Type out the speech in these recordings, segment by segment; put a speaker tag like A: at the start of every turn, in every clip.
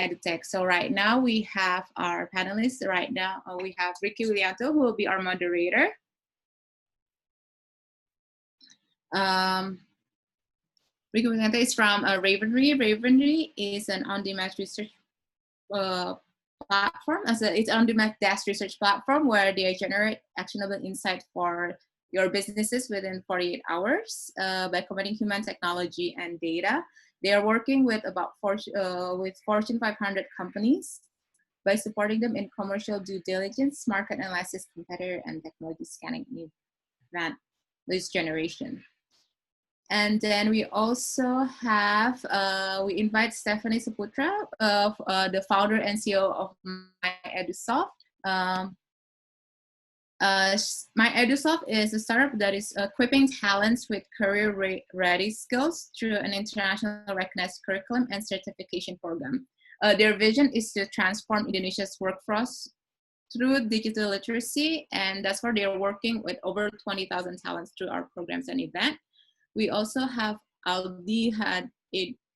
A: Edutech. So right now we have our panelists. Right now we have Ricky Willianto, who will be our moderator. Ricky Willianto is from Ravenry. Ravenry is an on-demand research platform. It's an on-demand desk research platform where they generate actionable insight for your businesses within 48 hours by combining human technology and data. They are working with about Fortune 500 companies by supporting them in commercial due diligence, market analysis, competitor, and technology scanning in event list generation. And then we also have, we invite Stephanie Seputra, the founder and CEO of MyEdusoft. MyEdusoft is a startup that is equipping talents with career-ready skills through an international recognized curriculum and certification program. Their vision is to transform Indonesia's workforce through digital literacy, and that's why they are working with over 20,000 talents through our programs and events. We also have Aldi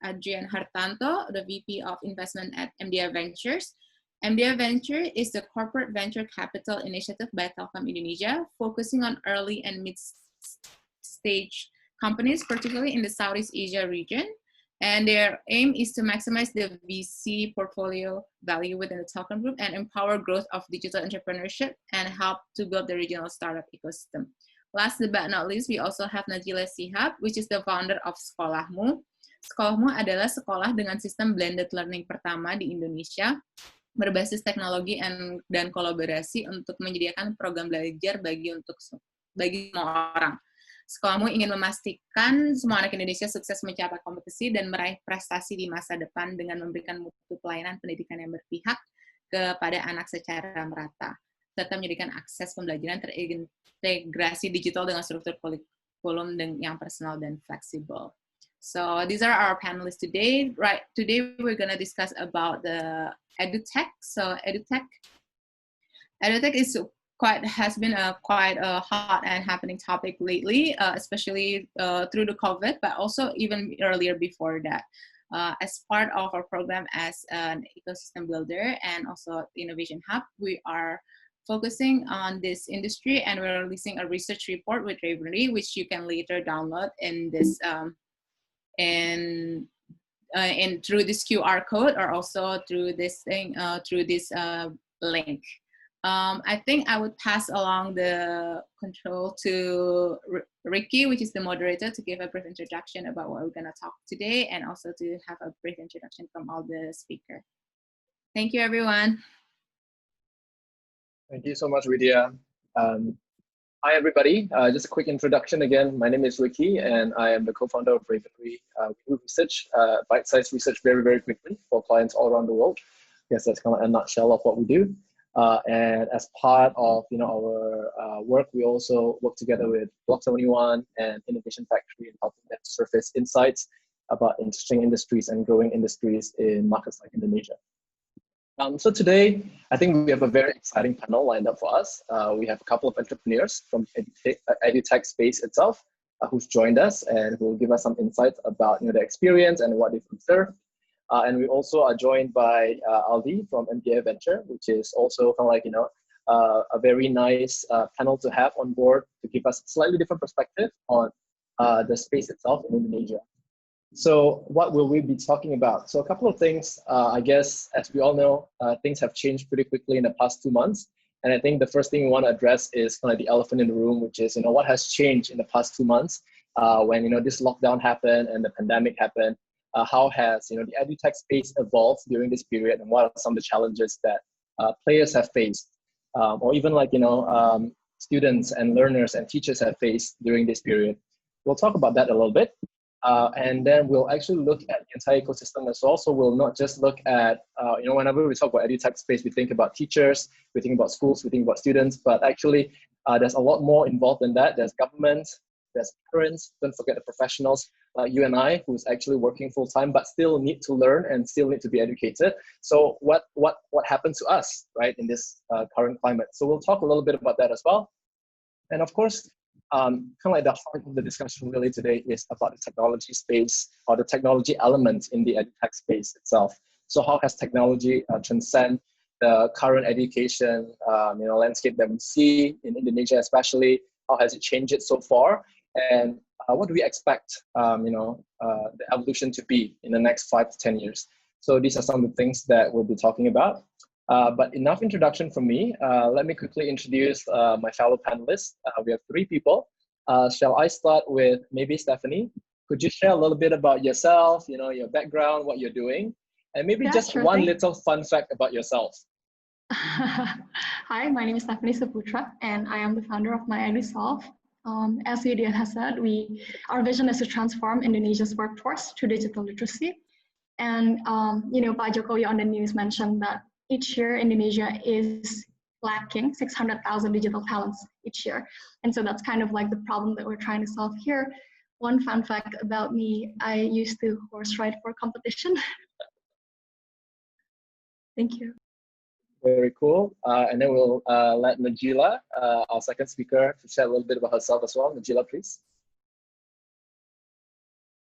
A: Adrian Hartanto, the VP of Investment at MDI Ventures. MDI Venture is the corporate venture capital initiative by Telkom Indonesia, focusing on early and mid-stage companies, particularly in the Southeast Asia region. And their aim is to maximize the VC portfolio value within the Telkom group and empower growth of digital entrepreneurship and help to build the regional startup ecosystem. Last but not least, we also have Najelaa Shihab, which is the founder of Sekolahmu. Sekolahmu adalah sekolah dengan sistem blended learning pertama di Indonesia, berbasis teknologi dan kolaborasi untuk menyediakan program belajar bagi semua orang. Sekolahmu ingin memastikan semua anak Indonesia sukses mencapai kompetisi dan meraih prestasi di masa depan dengan memberikan mutu pelayanan pendidikan yang berpihak kepada anak secara merata, serta menyediakan akses pembelajaran terintegrasi digital dengan struktur kurikulum yang personal dan fleksibel. So these are our panelists today. Right, today we're going to discuss about the Edutech. So Edutech has been quite a hot and happening topic lately, especially through the COVID, but also even earlier before that. As part of our program as an ecosystem builder and also innovation hub, we are focusing on this industry, and we're releasing a research report with Ravenry, which you can later download in this through this QR code, or also through this thing, through this link. I think I would pass along the control to Ricky, which is the moderator, to give a brief introduction about what we're going to talk today, and also to have a brief introduction from all the speakers. Thank you, everyone.
B: Thank you so much, Vidya. Hi, everybody. Just a quick introduction again. My name is Ricky, and I am the co-founder of Ravenry. We do research, bite-sized research very, very quickly for clients all around the world. Yes, that's kind of a nutshell of what we do. And as part of our work, we also work together with Block 71 and Innovation Factory in helping them surface insights about interesting industries and growing industries in markets like Indonesia. So today, I think we have a very exciting panel lined up for us. We have a couple of entrepreneurs from Edutech space itself who's joined us and who will give us some insights about the experience and what they've observed. And we also are joined by Aldi from MDI Venture, which is also kind of like a very nice panel to have on board to give us a slightly different perspective on the space itself in Indonesia. So what will we be talking about? So a couple of things, I guess, as we all know, things have changed pretty quickly in the past 2 months. And I think the first thing we want to address is kind of the elephant in the room, which is, what has changed in the past 2 months when, this lockdown happened and the pandemic happened. How has, the edutech space evolved during this period, and what are some of the challenges that players have faced, or even like, students and learners and teachers have faced during this period. We'll talk about that a little bit. And then we'll actually look at the entire ecosystem as well. So we'll not just look at, whenever we talk about edutech space, we think about teachers, we think about schools, we think about students, but actually there's a lot more involved in that. There's government, there's parents, don't forget the professionals like you and I, who's actually working full time, but still need to learn and still need to be educated. So what happened to us, right, in this current climate? So we'll talk a little bit about that as well. And of course, kind of like the heart of the discussion really today is about the technology space or the technology element in the edutech space itself. So how has technology transcend the current education landscape that we see in Indonesia, especially? How has it changed it so far? And what do we expect the evolution to be in the next 5 to 10 years? So these are some of the things that we'll be talking about. But enough introduction from me. Let me quickly introduce my fellow panelists. We have 3 people. Shall I start with maybe Stephanie? Could you share a little bit about yourself, your background, what you're doing, and maybe just one little fun fact about yourself?
C: Hi, my name is Stephanie Seputra, and I am the founder of My EduSolve. As Adrian has said, our vision is to transform Indonesia's workforce through digital literacy. And Pak Jokowi on the news mentioned that each year Indonesia is lacking 600,000 digital talents each year. And so that's kind of like the problem that we're trying to solve here. One fun fact about me, I used to horse ride for competition. Thank you.
B: Very cool. And then we'll let Najelaa, our second speaker, to share a little bit about herself as well. Najelaa, please.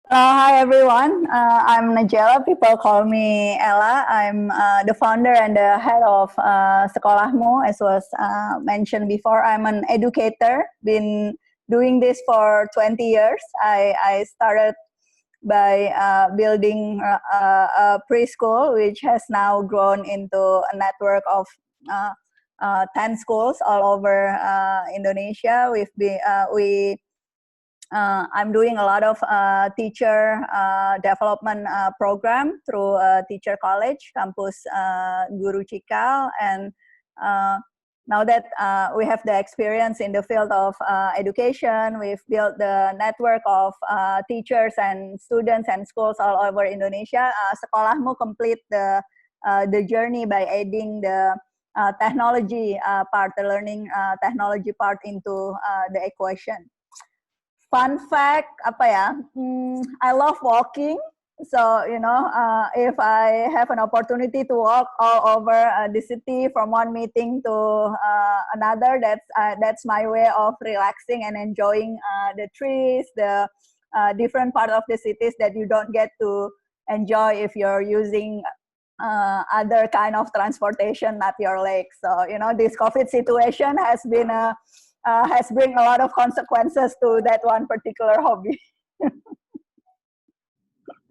D: Hi everyone, I'm Najelaa. People call me Ella. I'm the founder and the head of Sekolahmu, as was mentioned before. I'm an educator, been doing this for 20 years. I started by building a preschool, which has now grown into a network of 10 schools all over Indonesia. I'm doing a lot of teacher development program through Teacher College, Campus Guru Cikal, and now that we have the experience in the field of education, we've built the network of teachers and students and schools all over Indonesia. Sekolahmu complete the journey by adding the technology part, the learning technology part into the equation. Fun fact, I love walking. So, if I have an opportunity to walk all over the city from one meeting to another, that's my way of relaxing and enjoying the trees, the different part of the cities that you don't get to enjoy if you're using other kind of transportation, not your legs. So, this COVID situation has been has bring a lot of consequences to that one particular hobby.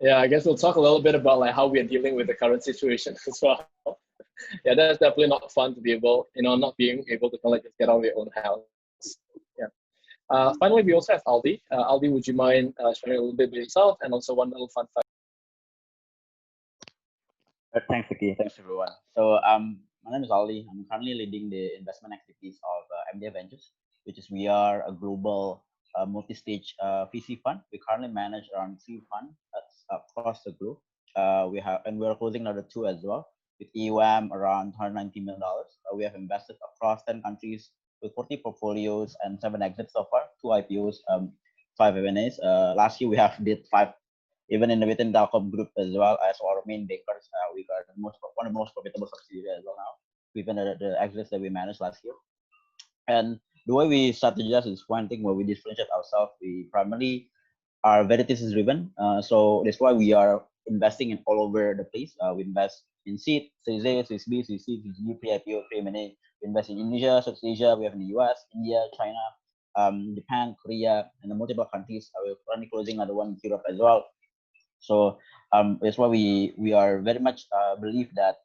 B: Yeah, I guess we'll talk a little bit about how we are dealing with the current situation as well. Yeah, that's definitely not fun to be able, not being able to just get out of your own house. Yeah. Finally, we also have Aldi. Aldi, would you mind sharing a little bit about yourself and also one little fun fact?
E: Thanks, Ricky. Thanks, everyone. So, my name is Ollie. I'm currently leading the investment activities of MDA Ventures, which is we are a global multi-stage VC fund. We currently manage around 3 funds across the group. We're closing another 2 as well, with EUM around $190 million. We have invested across 10 countries with 40 portfolios and 7 exits so far, 2 IPOs, 5 M&As. Last year we have did 5. Even within the Telkom group as well as our main bakers, we got one of the most profitable subsidiaries as well now, given the exits that we managed last year. And the way we strategize is one thing where we differentiate ourselves. We primarily are very thesis driven. So that's why we are investing in all over the place. We invest in seed, Series A, Series B, Series C, Series D, pre-IPO, pre-M&A. We invest in Indonesia, Southeast Asia. We have in the US, India, China, Japan, Korea, and the multiple countries. We're currently closing another one in Europe as well. So that's why we are very much believe that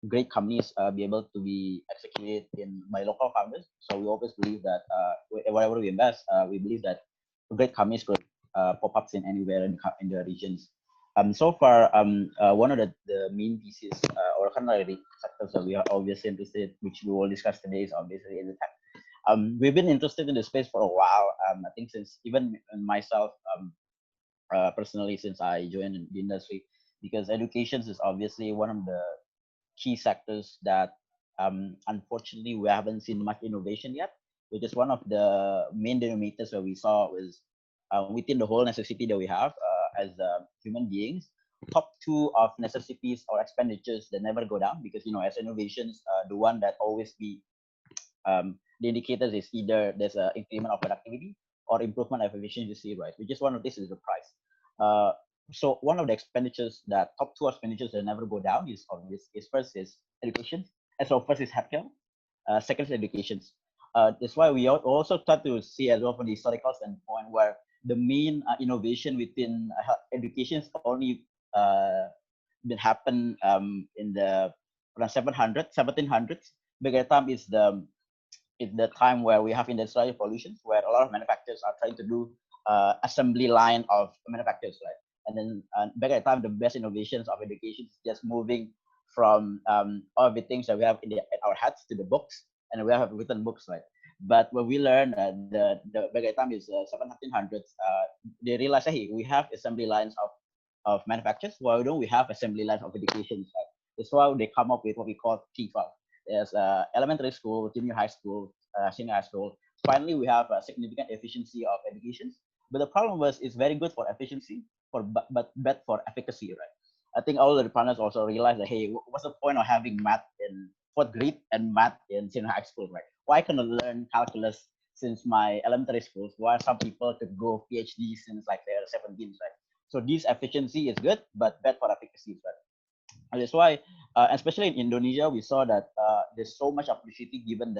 E: great companies be able to be executed by local founders. So we always believe that wherever we invest, we believe that great companies could pop up in anywhere in the regions. So far, one of the main pieces or kind of sectors that we are obviously interested, which we will discuss today, is obviously Edutech. We've been interested in the space for a while. I think since even myself, personally, since I joined the industry, because education is obviously one of the key sectors that unfortunately we haven't seen much innovation yet, which is one of the main denominators where we saw was within the whole necessity that we have as human beings, top 2 of necessities or expenditures that never go down, because as innovations, the one that always be the indicators is either there's an increment of productivity or improvement of efficiency, right? Which is one of this is the price. So one of the expenditures that top two expenditures that never go down is obvious. Is first is education, and so first is healthcare, second is education. That's why we also start to see as well from the historical standpoint where the main innovation within education is only been happen in the around 1700s. By the time is the time where we have industrial revolutions, where a lot of manufacturers are trying to do assembly line of manufacturers, right? And then back at the time, the best innovations of education is just moving from all the things that we have in our heads to the books, and we have written books, right? But when we learn the back at the time is 1700s, they realized, hey, we have assembly lines of manufacturers. Why don't we have assembly lines of education? Right? That's why they come up with what we call T12. There's elementary school, junior high school, senior high school. Finally, we have a significant efficiency of education. But the problem was it's very good for efficiency, but bad for efficacy, right? I think all the partners also realized that, hey, what's the point of having math in fourth grade and math in senior high school, right? Why can't I learn calculus since my elementary schools? Why some people could go PhD since like they're 17, right? So this efficiency is good, but bad for efficacy, right? And that's why, especially in Indonesia, we saw that there's so much opportunity given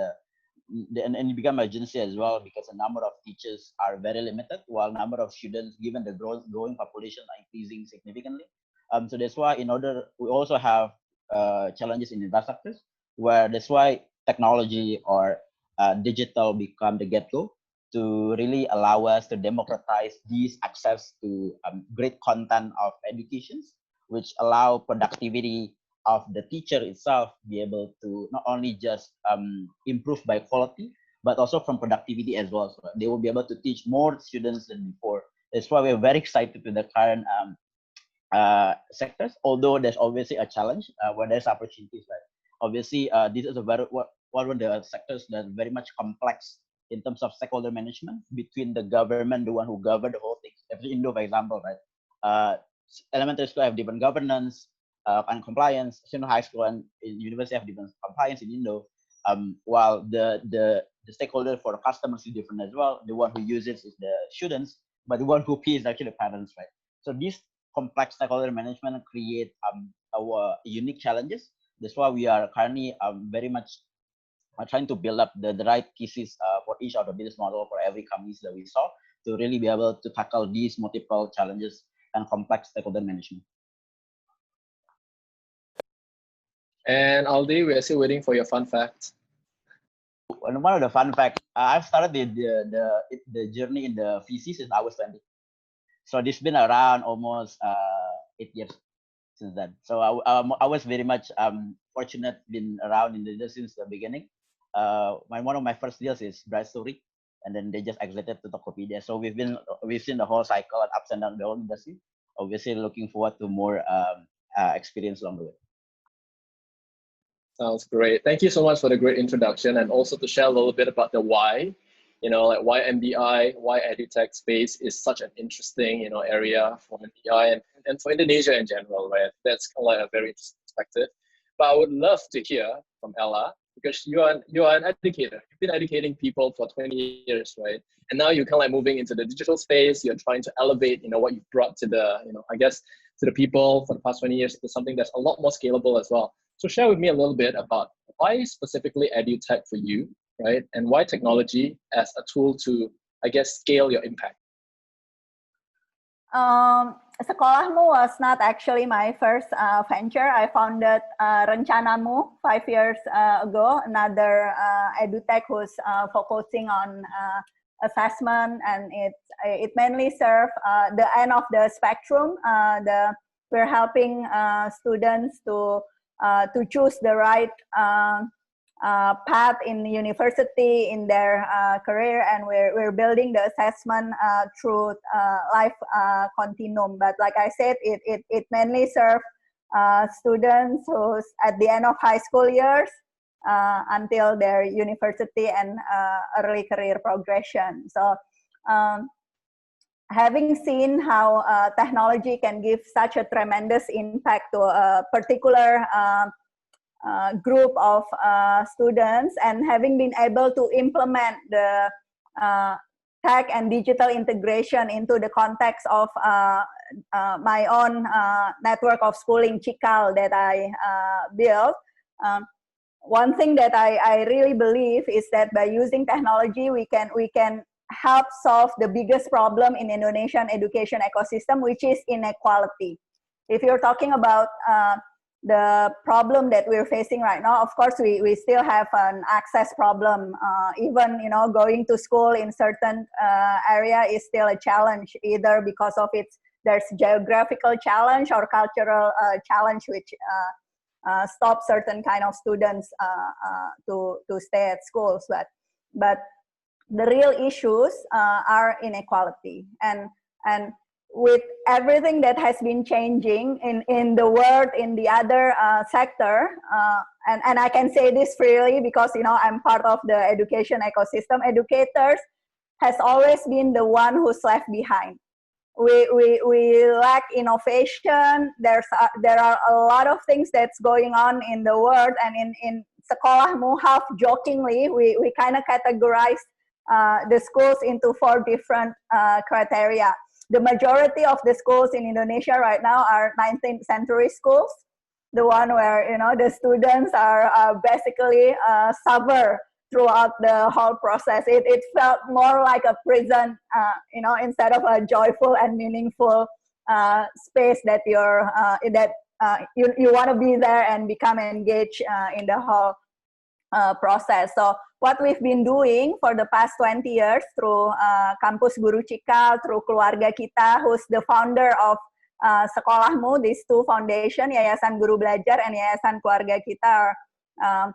E: and it became urgency as well because the number of teachers are very limited, while number of students, given the growing population, are increasing significantly. So that's why we also have challenges in infrastructures, where that's why technology or digital become the get-go to really allow us to democratize these access to great content of educations, which allow productivity of the teacher itself be able to not only just improve by quality, but also from productivity as well. So they will be able to teach more students than before. That's why we're very excited with the current sectors, although there's obviously a challenge where there's opportunities, right? Obviously, this is one of the sectors that's very much complex in terms of stakeholder management between the government, the one who govern the whole thing. If Indo, for example, right? Elementary school have different governance and compliance. Senior high school and university have different compliance in Indo. While the stakeholder for the customers is different as well. The one who uses is the students, but the one who pays is actually the parents, right? So these complex stakeholder management create our unique challenges. That's why we are currently very much trying to build up the right pieces for each of the business model for every companies that we saw to really be able to tackle these multiple challenges and complex stakeholder management.
B: And Aldi, we are still waiting for your fun facts.
E: And one of the fun facts, I've started the journey in the VC since I was 20. So this has been around almost 8 years since then. So I was very much fortunate been around in the industry since the beginning. One of my first deals is Bright Story, and then they just exited to Tokopedia. So we've seen the whole cycle and ups and downs of the whole industry. Obviously, looking forward to more experience along the way.
B: Sounds great. Thank you so much for the great introduction, and also to share a little bit about the why. Like why MBI, why Edutech space is such an interesting, area for MBI and for Indonesia in general, right? That's kind of like a very interesting perspective. But I would love to hear from Ella, because you are an educator. You've been educating people for 20 years, right? And now you're kind of like moving into the digital space. You're trying to elevate, what you've brought to the, I guess, to the people for the past 20 years to something that's a lot more scalable as well. So share with me a little bit about why specifically Edutech for you, right? And why technology as a tool to, I guess, scale your impact?
D: Sekolahmu was not actually my first venture. I founded Rencanamu 5 years ago, another Edutech who's focusing on assessment, and it mainly serves the end of the spectrum. We're helping students to choose the right path in university, in their career, and we're building the assessment through life continuum. But like I said, it mainly serves students who's at the end of high school years until their university and early career progression. So having seen how technology can give such a tremendous impact to a particular group of students, and having been able to implement the tech and digital integration into the context of my own network of schooling Cikal that I built. One thing that I really believe is that by using technology, we can help solve the biggest problem in Indonesian education ecosystem, which is inequality. If you're talking about the problem that we're facing right now, of course, we still have an access problem. Even, you know, going to school in certain area is still a challenge, either because of there's geographical challenge or cultural challenge, which stop certain kind of students to stay at schools. But the real issues are inequality, and with everything that has been changing in the world, in the other sector, and I can say this freely because, you know, I'm part of the education ecosystem. Educators has always been the one who's left behind. We lack innovation. There are a lot of things that's going on in the world, and in Sekolahmu, half jokingly, we kind of categorize the schools into 4 different criteria. The majority of the schools in Indonesia right now are 19th century schools, the one where, you know, the students are basically suffer throughout the whole process. It felt more like a prison, you know, instead of a joyful and meaningful space that you want to be there and become engaged in the whole process. So what we've been doing for the past 20 years through Kampus Guru Cikal, through Keluarga Kita, who's the founder of Sekolahmu, these 2 foundation, Yayasan Guru Belajar and Yayasan Keluarga Kita, are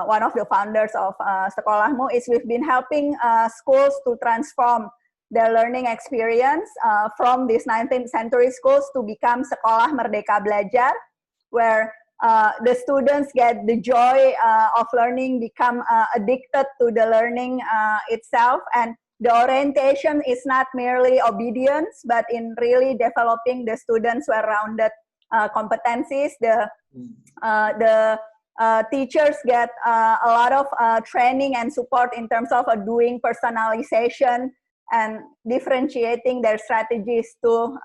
D: one of the founders of Sekolahmu, is we've been helping schools to transform their learning experience from these 19th century schools to become Sekolah Merdeka Belajar, where the students get the joy of learning, become addicted to the learning itself, and the orientation is not merely obedience, but in really developing the students' well-rounded competencies. The teachers get a lot of training and support in terms of doing personalization and differentiating their strategies to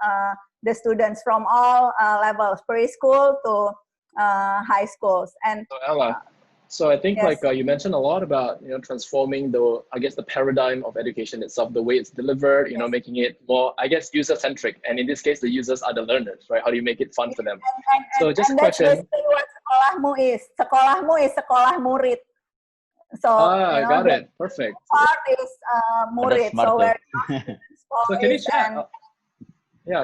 D: the students from all levels, preschool to high schools. And
B: so Ella, so I think,
D: yes,
B: like you mentioned a lot about, you know, transforming the paradigm of education itself, the way it's delivered, you know, making it more, I guess, user-centric. And in this case, the users are the learners, right? How do you make it fun for them? So just a question.
D: That's basically what Sekolahmu is. Sekolahmu is sekolah murid. So you know,
B: got it. Perfect.
D: Part is murid. So where
B: so can you share?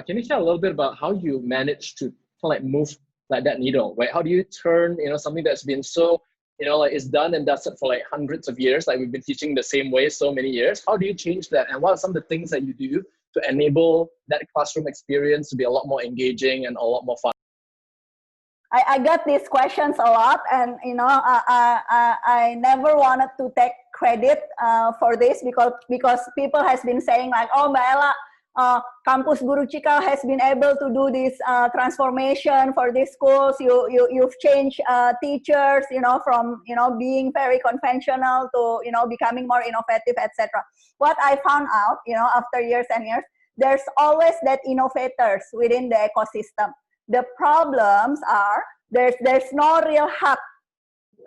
B: Can you share a little bit about how you manage to like move like that needle, right? How do you turn, you know, something that's been so, you know, like it's done and dusted for like hundreds of years, like we've been teaching the same way so many years. How do you change that? And what are some of the things that you do to enable that classroom experience to be a lot more engaging and a lot more fun?
D: I got these questions a lot, and, you know, I never wanted to take credit for this because people has been saying like, oh, Mbak Ella, Kampus Guru Cikal has been able to do this transformation for these schools. You've changed teachers, you know, from, you know, being very conventional to, you know, becoming more innovative, etc. What I found out, you know, after years and years, there's always that innovators within the ecosystem. The problems are there's no real hub,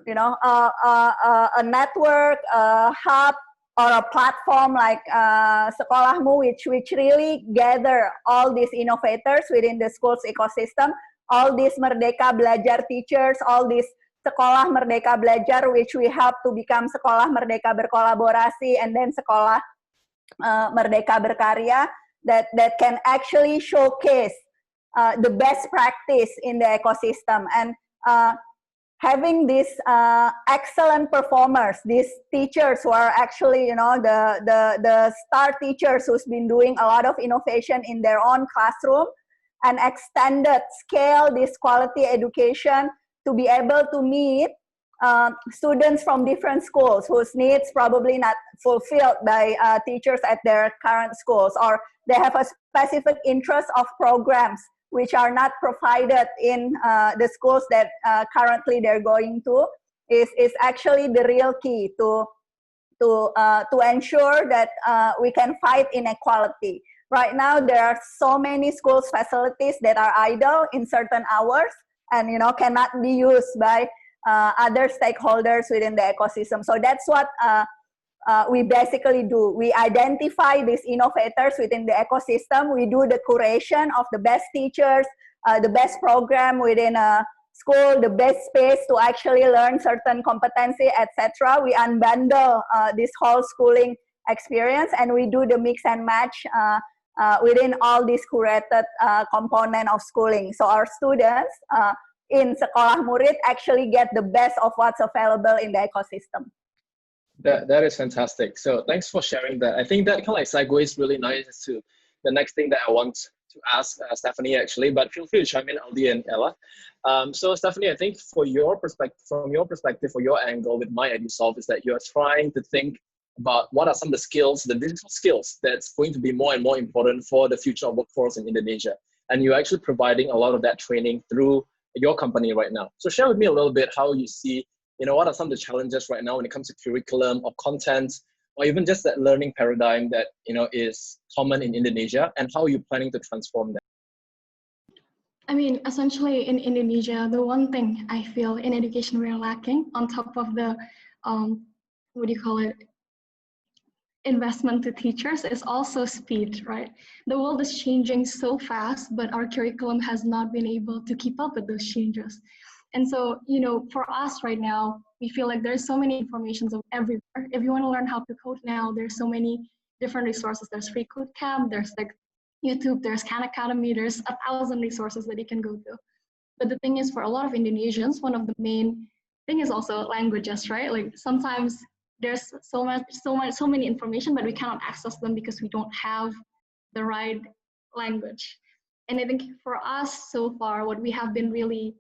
D: you know, a network, a hub, or a platform like Sekolahmu, which really gather all these innovators within the school's ecosystem, all these Merdeka Belajar teachers, all these Sekolah Merdeka Belajar, which we help to become Sekolah Merdeka Berkolaborasi, and then Sekolah Merdeka Berkarya, that can actually showcase the best practice in the ecosystem. And having these excellent performers, these teachers who are actually, you know, the star teachers who's been doing a lot of innovation in their own classroom, and extended scale this quality education to be able to meet students from different schools whose needs probably not fulfilled by teachers at their current schools, or they have a specific interest of programs which are not provided in the schools that currently they're going to, is actually the real key to to ensure that we can fight inequality. Right now, there are so many schools facilities that are idle in certain hours and cannot be used by other stakeholders within the ecosystem. So that's what we basically do. We identify these innovators within the ecosystem. We do the curation of the best teachers, the best program within a school, the best space to actually learn certain competency, etc. We unbundle this whole schooling experience, and we do the mix and match within all these curated component of schooling. So our students in Sekolah Murid actually get the best of what's available in the ecosystem.
B: That is fantastic. So thanks for sharing that. I think that kind of like segues really nice to the next thing that I want to ask Stephanie actually, but feel free to chime in, Aldi and Ella. So Stephanie, I think from your perspective, for your angle with My EduSolve is that you're trying to think about what are some of the skills, the digital skills that's going to be more and more important for the future of workforce in Indonesia. And you're actually providing a lot of that training through your company right now. So share with me a little bit how you see, what are some of the challenges right now when it comes to curriculum or content, or even just that learning paradigm that, is common in Indonesia, and how are you planning to transform that?
C: I mean, essentially in Indonesia, the one thing I feel in education we're lacking on top of the, investment to teachers is also speed, right? The world is changing so fast, but our curriculum has not been able to keep up with those changes. And so, for us right now, we feel like there's so many informations everywhere. If you want to learn how to code now, there's so many different resources. There's Free Code Camp, there's like YouTube, there's Khan Academy, there's 1,000 resources that you can go to. But the thing is, for a lot of Indonesians, one of the main thing is also languages, right? Like sometimes there's so many information, but we cannot access them because we don't have the right language. And I think for us so far, what we have been really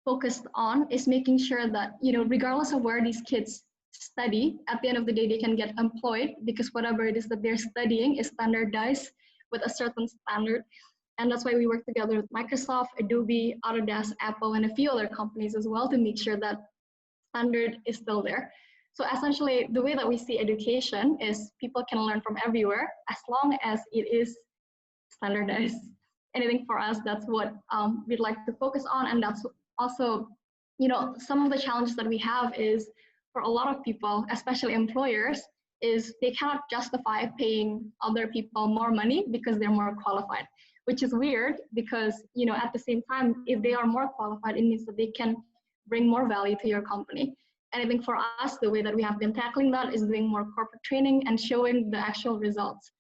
C: focused on is making sure that, regardless of where these kids study, at the end of the day, they can get employed because whatever it is that they're studying is standardized with a certain standard. And that's why we work together with Microsoft, Adobe, Autodesk, Apple, and a few other companies as well to make sure that standard is still there. So essentially, the way that we see education is people can learn from everywhere as long as it is standardized. And I think for us, that's what we'd like to focus on. And that's also, some of the challenges that we have is for a lot of people, especially employers, is they cannot justify paying other people more money because they're more qualified, which is weird because, at the same time, if they are more qualified, it means that they can bring more value to your company. And I think for us, the way that we have been tackling that is doing more corporate training and showing the actual results,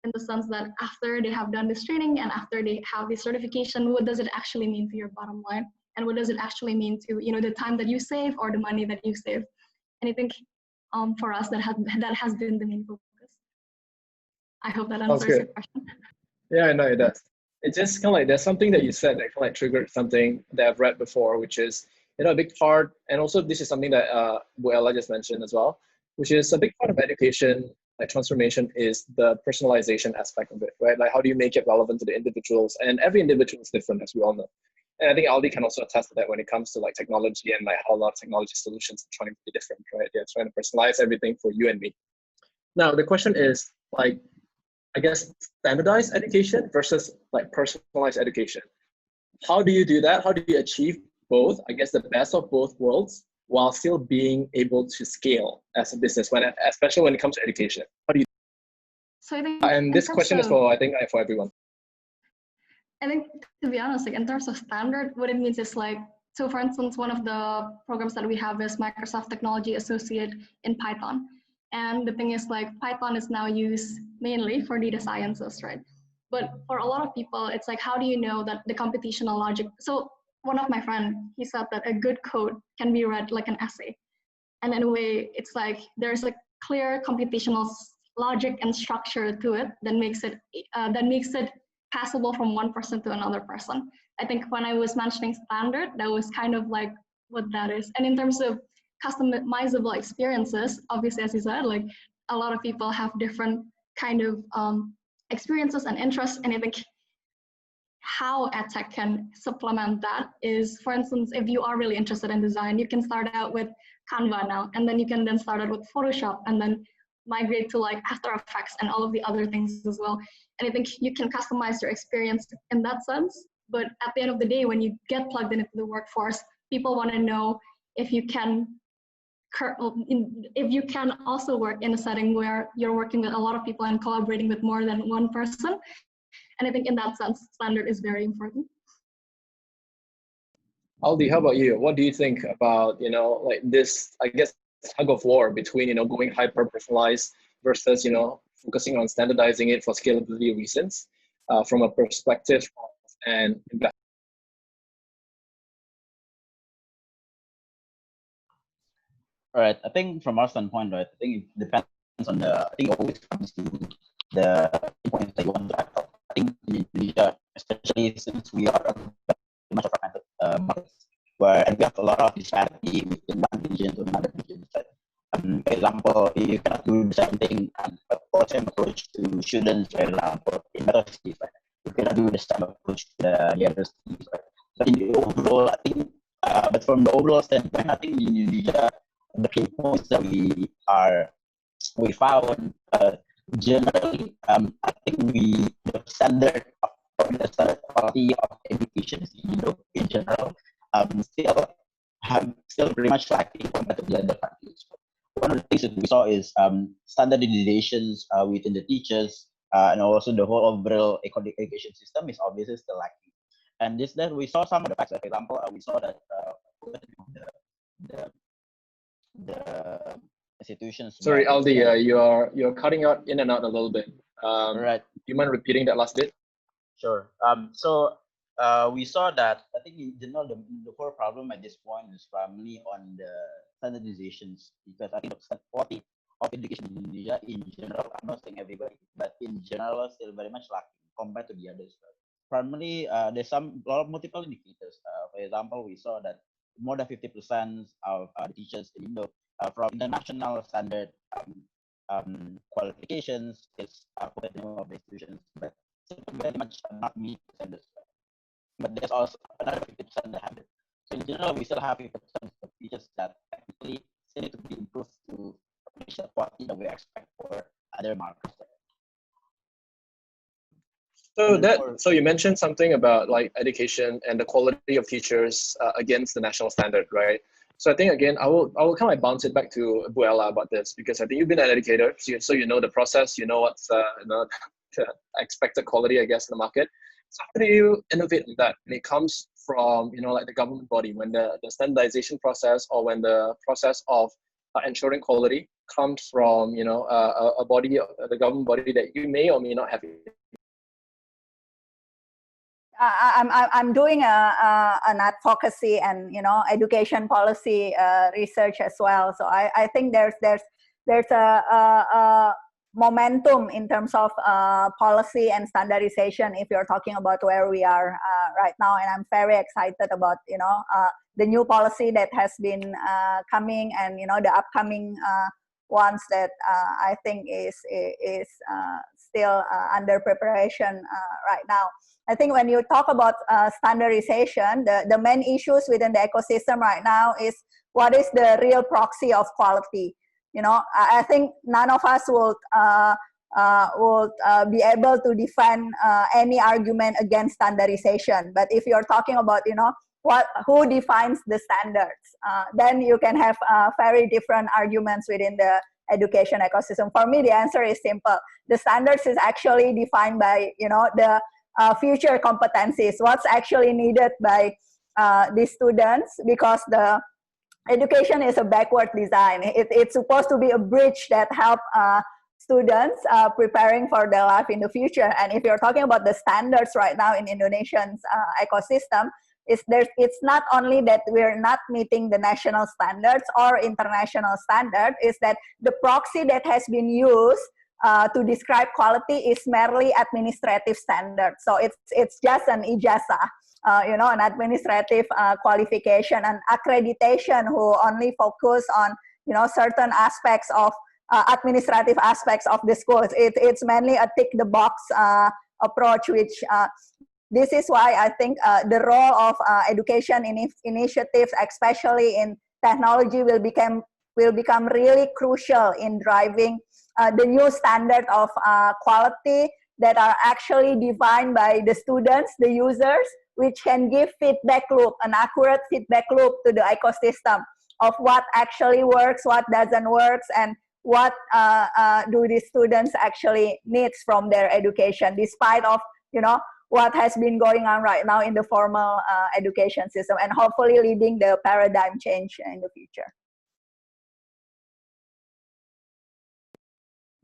C: in the sense that after they have done this training and after they have this certification, what does it actually mean to your bottom line? And what does it actually mean to, the time that you save or the money that you save? And I think for us, that has been the main focus. I hope that answers your question.
B: Yeah, I know it does. It's just kind of like, there's something that you said that kind of like triggered something that I've read before, which is, a big part, and also this is something that Ella just mentioned as well, which is a big part of education, like transformation, is the personalization aspect of it, right? Like how do you make it relevant to the individuals? And every individual is different, as we all know. And I think Aldi can also attest to that when it comes to like technology and like how a lot of technology solutions are trying to be different, right? They're trying to personalize everything for you and me. Now, the question is like, I guess, standardized education versus like personalized education. How do you do that? How do you achieve both, I guess, the best of both worlds while still being able to scale as a business, especially when it comes to education? How do you?
C: So I think,
B: and this question is for everyone.
C: I think, to be honest, like in terms of standard, what it means is like, so for instance, one of the programs that we have is Microsoft Technology Associate in Python. And the thing is like Python is now used mainly for data sciences, right? But for a lot of people, it's like, how do you know that the computational logic? So one of my friends, he said that a good code can be read like an essay. And in a way, it's like there's a clear computational logic and structure to it that makes it passable from one person to another person. I think when I was mentioning standard, that was kind of like what that is. And in terms of customizable experiences, obviously, as you said, like a lot of people have different kind of experiences and interests. And I think how EdTech can supplement that is, for instance, if you are really interested in design, you can start out with Canva now, and then you can then start out with Photoshop, and then migrate to like After Effects and all of the other things as well. And I think you can customize your experience in that sense. But at the end of the day, when you get plugged into the workforce, people want to know if you can also work in a setting where you're working with a lot of people and collaborating with more than one person. And I think in that sense, standard is very important.
B: Aldi, how about you? What do you think about, like this, I guess, tug of war between, going hyper-personalized versus, focusing on standardizing it for scalability reasons from a perspective of an investment?
E: All right, I think from our standpoint, right, I think it depends on I think it always comes to the points that you want to tackle. I think in Indonesia, especially since we are very much a fragmented market, and we have a lot of disparity within one region to another region. For example, you cannot do the same thing and same approach to students, for example, in metro cities, right? You cannot do the same approach to the other cities, right? So in the overall, I think, but from the overall standpoint, I think in Indonesia, the key points that we found generally, I think the standard quality of education in general still very much lacking compared to the other countries. One of the things that we saw is standardizations within the teachers and also the whole overall education system is obviously still lacking. And that we saw some of the facts. For example, we saw that the institutions.
B: Sorry, Aldi, you're cutting out in and out a little bit.
E: Right.
B: Do you mind repeating that last bit?
E: Sure. So we saw that I think in general the core problem at this point is primarily on the standardizations, because I think the quality of education in Indonesia in general, I'm not saying everybody, but in general is still very much lacking compared to the others. Primarily, there's a lot of multiple indicators. For example, we saw that more than 50% of teachers in Indo from international standard qualifications is for the name of the institutions, but very much not meet standards. But there's also another 50% that have it. So in general, we still have 50% of teachers that technically still need to be improved to reach the quality that we expect for other markets.
B: So you mentioned something about like education and the quality of teachers against the national standard, right? So I think again, I will kind of bounce it back to Buella about this, because I think you've been an educator, so you know the process, you know what's the expected quality, I guess, in the market. So how do you innovate on that when it comes from like the government body, when the standardization process or when the process of ensuring quality comes from a body, the government body that you may or may not have?
D: I'm doing an advocacy and education policy research as well. So I think there's a momentum in terms of policy and standardization if you're talking about where we are right now, and I'm very excited about the new policy that has been coming, and the upcoming ones that I think is still under preparation right now. I think when you talk about standardization, the main issues within the ecosystem right now is what is the real proxy of quality. I think none of us would be able to defend any argument against standardization. But if you're talking about who defines the standards, then you can have very different arguments within the education ecosystem. For me, the answer is simple. The standards is actually defined by the future competencies, what's actually needed by the students, because the education is a backward design. It's supposed to be a bridge that help students preparing for their life in the future. And if you're talking about the standards right now in Indonesian's ecosystem, it's not only that we're not meeting the national standards or international standard, is that the proxy that has been used to describe quality is merely administrative standard. So it's just an ijazah, an administrative qualification, and accreditation who only focus on certain aspects of administrative aspects of the schools. It's mainly a tick the box approach, which this is why I think the role of education initiatives, especially in technology, will will become really crucial in driving the new standard of quality that are actually defined by the students, the users, which can give feedback loop, an accurate feedback loop to the ecosystem of what actually works, what doesn't work, and what do the students actually needs from their education, despite of, you know, what has been going on right now in the formal education system, and hopefully leading the paradigm change in the future.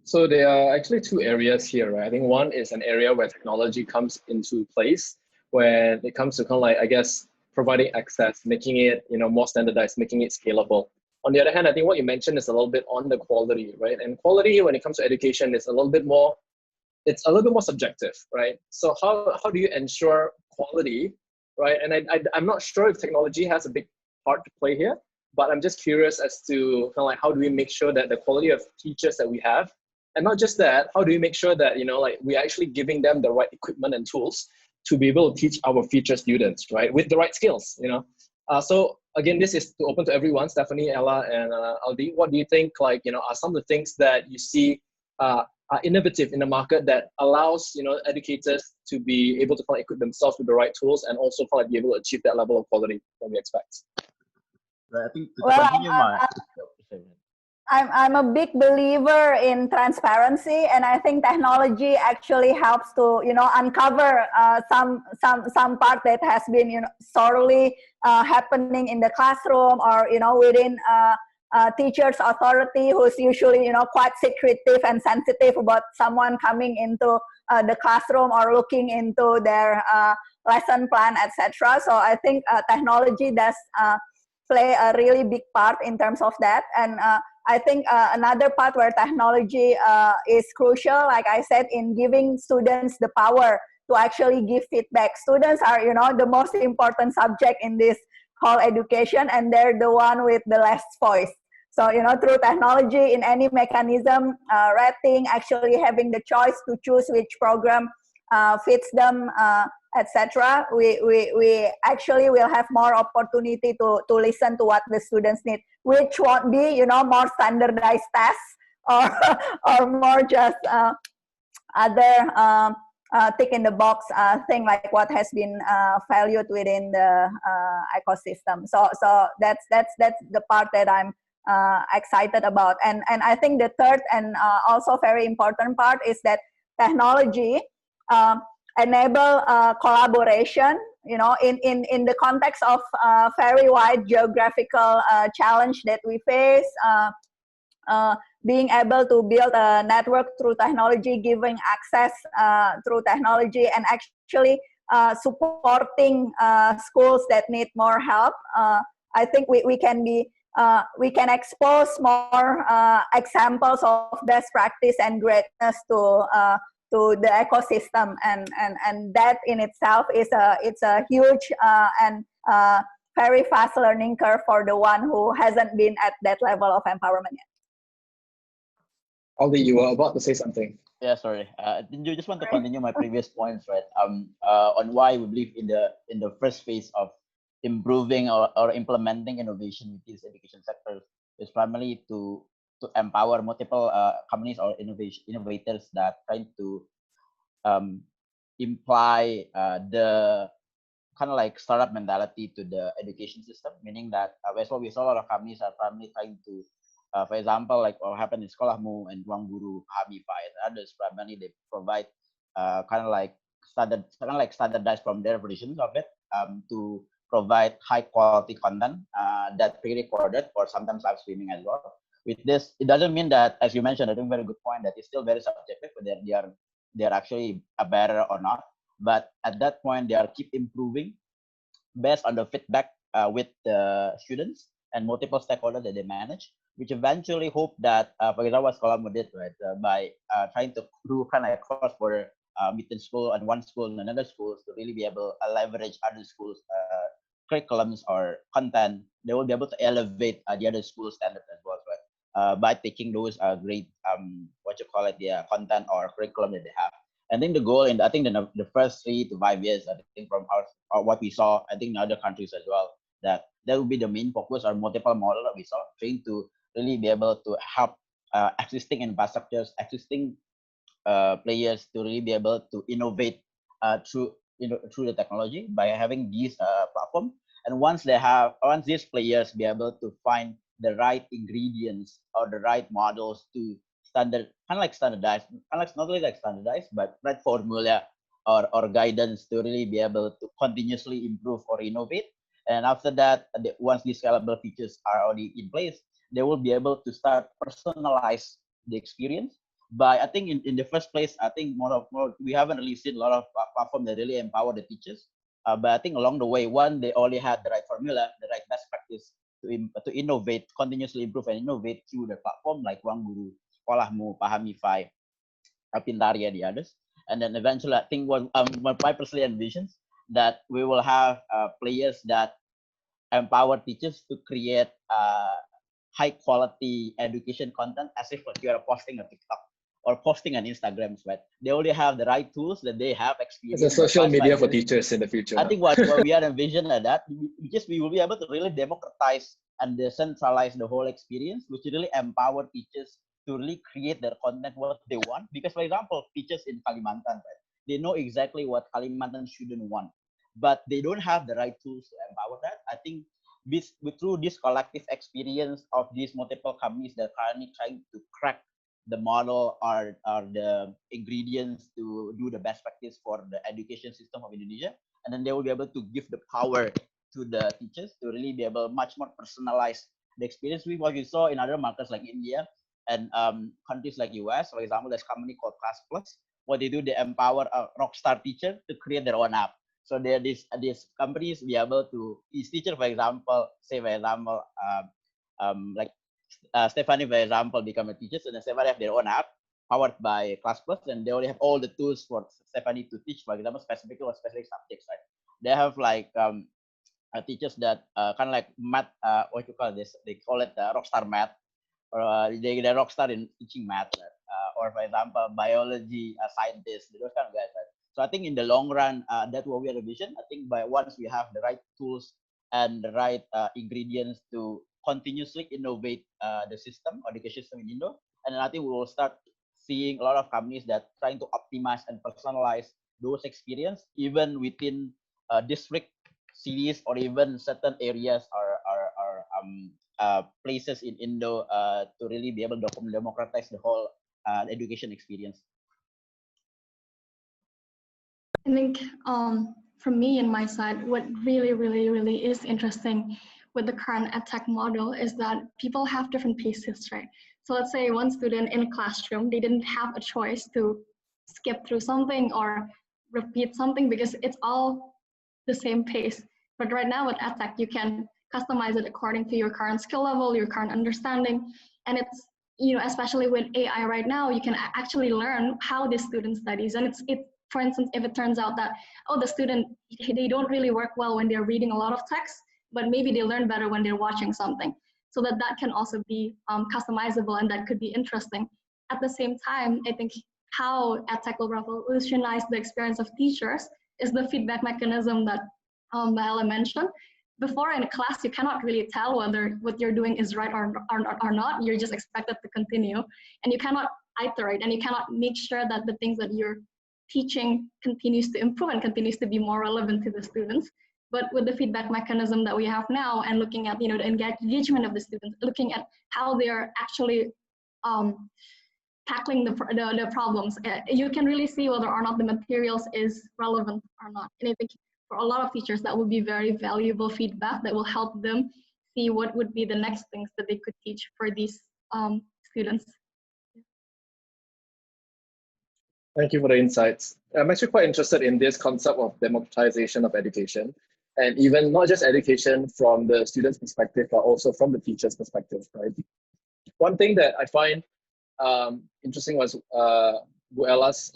B: So there are actually two areas here, right? I think one is an area where technology comes into place, when it comes to kind of like, I guess, providing access, making it, you know, more standardized, making it scalable. On the other hand, I think what you mentioned is a little bit on the quality, right? And quality, when it comes to education, is a little bit more, it's a little bit more subjective, right? So how do you ensure quality, right? And I'm not sure if technology has a big part to play here, but I'm just curious as to kind of like, how do we make sure that the quality of teachers that we have, and not just that, how do we make sure that, you know, like we're actually giving them the right equipment and tools to be able to teach our future students, right? With the right skills, you know? So again, this is open to everyone, Stephanie, Ella, and Aldi. What do you think, like, you know, are some of the things that you see are innovative in the market that allows, you know, educators to be able to equip themselves with the right tools and also probably be able to achieve that level of quality that we expect?
E: Right, I think to
D: Well,
E: continue
D: I'm a big believer in transparency, and I think technology actually helps to, you know, uncover some part that has been, you know, sorely happening in the classroom, or, you know, within teachers' authority, who's usually, you know, quite secretive and sensitive about someone coming into the classroom or looking into their lesson plan, etc. So I think technology does play a really big part in terms of that. And I think another part where technology is crucial, like I said, in giving students the power to actually give feedback. Students are, you know, the most important subject in this whole education, and they're the one with the less voice. So, you know, through technology in any mechanism, rating, actually having the choice to choose which program fits them, etc. We actually will have more opportunity to listen to what the students need, which won't be, you know, more standardized tests or more just other tick in the box thing like what has been valued within the ecosystem. So that's the part that I'm excited about. And I think the third and also very important part is that technology enable collaboration, you know, in the context of very wide geographical challenge that we face. Being able to build a network through technology, giving access through technology, and actually supporting schools that need more help. I think we can expose more examples of best practice and greatness to the ecosystem, and that in itself is a huge and very fast learning curve for the one who hasn't been at that level of empowerment yet.
B: Aldi, you were about to say something.
E: Yeah, sorry. You just want to continue my previous points, right? On why we believe in the first phase of improving or implementing innovation with these education sectors is primarily to empower multiple companies or innovators that trying to imply the kind of like startup mentality to the education system, meaning that as well, we saw a lot of companies are primarily trying to, for example, like what happened in Sekolahmu and Ruang Guru, Habify, and others, primarily they provide kind of like standardized from their versions of it to provide high quality content that pre-recorded or sometimes live streaming as well. With this, it doesn't mean that, as you mentioned, I think very good point, that it's still very subjective whether they are actually a better or not. But at that point, they are keep improving based on the feedback with the students and multiple stakeholders that they manage, which eventually hope that, for example, what Sekolahmu did, right, by trying to do kind of cross-border between school and one school and another schools to really be able to leverage other schools' curriculums or content, they will be able to elevate the other school standards as well, right? By taking those great the content or curriculum that they have. I think the goal in the first 3 to 5 years, I think from our what we saw, I think in other countries as well, that will be the main focus or multiple model that we saw, trying to really be able to help existing infrastructures, existing players to really be able to innovate through through the technology by having these platform. And once these players be able to find the right ingredients or the right models to standardize, not really like standardized, but right formula or guidance to really be able to continuously improve or innovate. And after that, once these scalable features are already in place, they will be able to start personalize the experience. But I think in the first place, I think we haven't really seen a lot of platforms that really empower the teachers. But I think along the way, one, they already had the right formula, the right best practice to innovate, continuously improve and innovate through the platform like Ruang Guru, Sekolahmu, Pahamify, Pintarya, the others. And then eventually, I think what I personally envisions that we will have players that empower teachers to create high quality education content as if you are posting a TikTok or posting an Instagram, right? They already have the right tools, that they have experience.
B: It's a social media for teachers in the future.
E: I think what we are envisioning at that, because we will be able to really democratize and decentralize the whole experience, which really empower teachers to really create their content what they want. Because, for example, teachers in Kalimantan, right, they know exactly what Kalimantan students want, but they don't have the right tools to empower that. I think through this collective experience of these multiple companies that are currently trying to crack the model or the ingredients to do the best practice for the education system of Indonesia, and then they will be able to give the power to the teachers to really be able much more personalize the experience. What we saw in other markets like India and countries like US, for example, there's a company called Class Plus. What they do, they empower a rockstar teacher to create their own app. So there these companies be able to, each teacher, for example, say for example, like Stephanie, for example, become a teacher, and then Stephanie have their own app powered by Class Plus, and they already have all the tools for Stephanie to teach, for example, specific subjects, right? They have like teachers that kind of like math, what you call this? They call it rockstar math, or they're rockstar in teaching math, right? Or for example, biology scientists, those kind of guys, right? So I think in the long run, that's what we are envision. I think once we have the right tools and the right ingredients to continuously innovate the system, education system in Indo, and then I think we will start seeing a lot of companies that trying to optimize and personalize those experience even within district, cities, or even certain areas or places in Indo to really be able to democratize the whole education experience.
C: I think from me and my side, what really is interesting with the current EdTech model is that people have different paces, right? So let's say one student in a classroom, they didn't have a choice to skip through something or repeat something because it's all the same pace. But right now with EdTech, you can customize it according to your current skill level, your current understanding. And it's, you know, especially with AI right now, you can actually learn how the student studies. And it's for instance, if it turns out that, oh, the student, they don't really work well when they're reading a lot of text, but maybe they learn better when they're watching something. So that can also be customizable, and that could be interesting. At the same time, I think how EdTech will revolutionize the experience of teachers is the feedback mechanism that Maela mentioned. Before in a class, you cannot really tell whether what you're doing is right or not. You're just expected to continue, and you cannot iterate, and you cannot make sure that the things that you're teaching continues to improve and continues to be more relevant to the students. But with the feedback mechanism that we have now, and looking at, you know, the engagement of the students, looking at how they are actually tackling the problems, you can really see whether or not the materials is relevant or not. And I think for a lot of teachers, that would be very valuable feedback that will help them see what would be the next things that they could teach for these students.
B: Thank you for the insights. I'm actually quite interested in this concept of democratization of education, and even not just education from the student's perspective, but also from the teacher's perspective, right? One thing that I find interesting was Buela's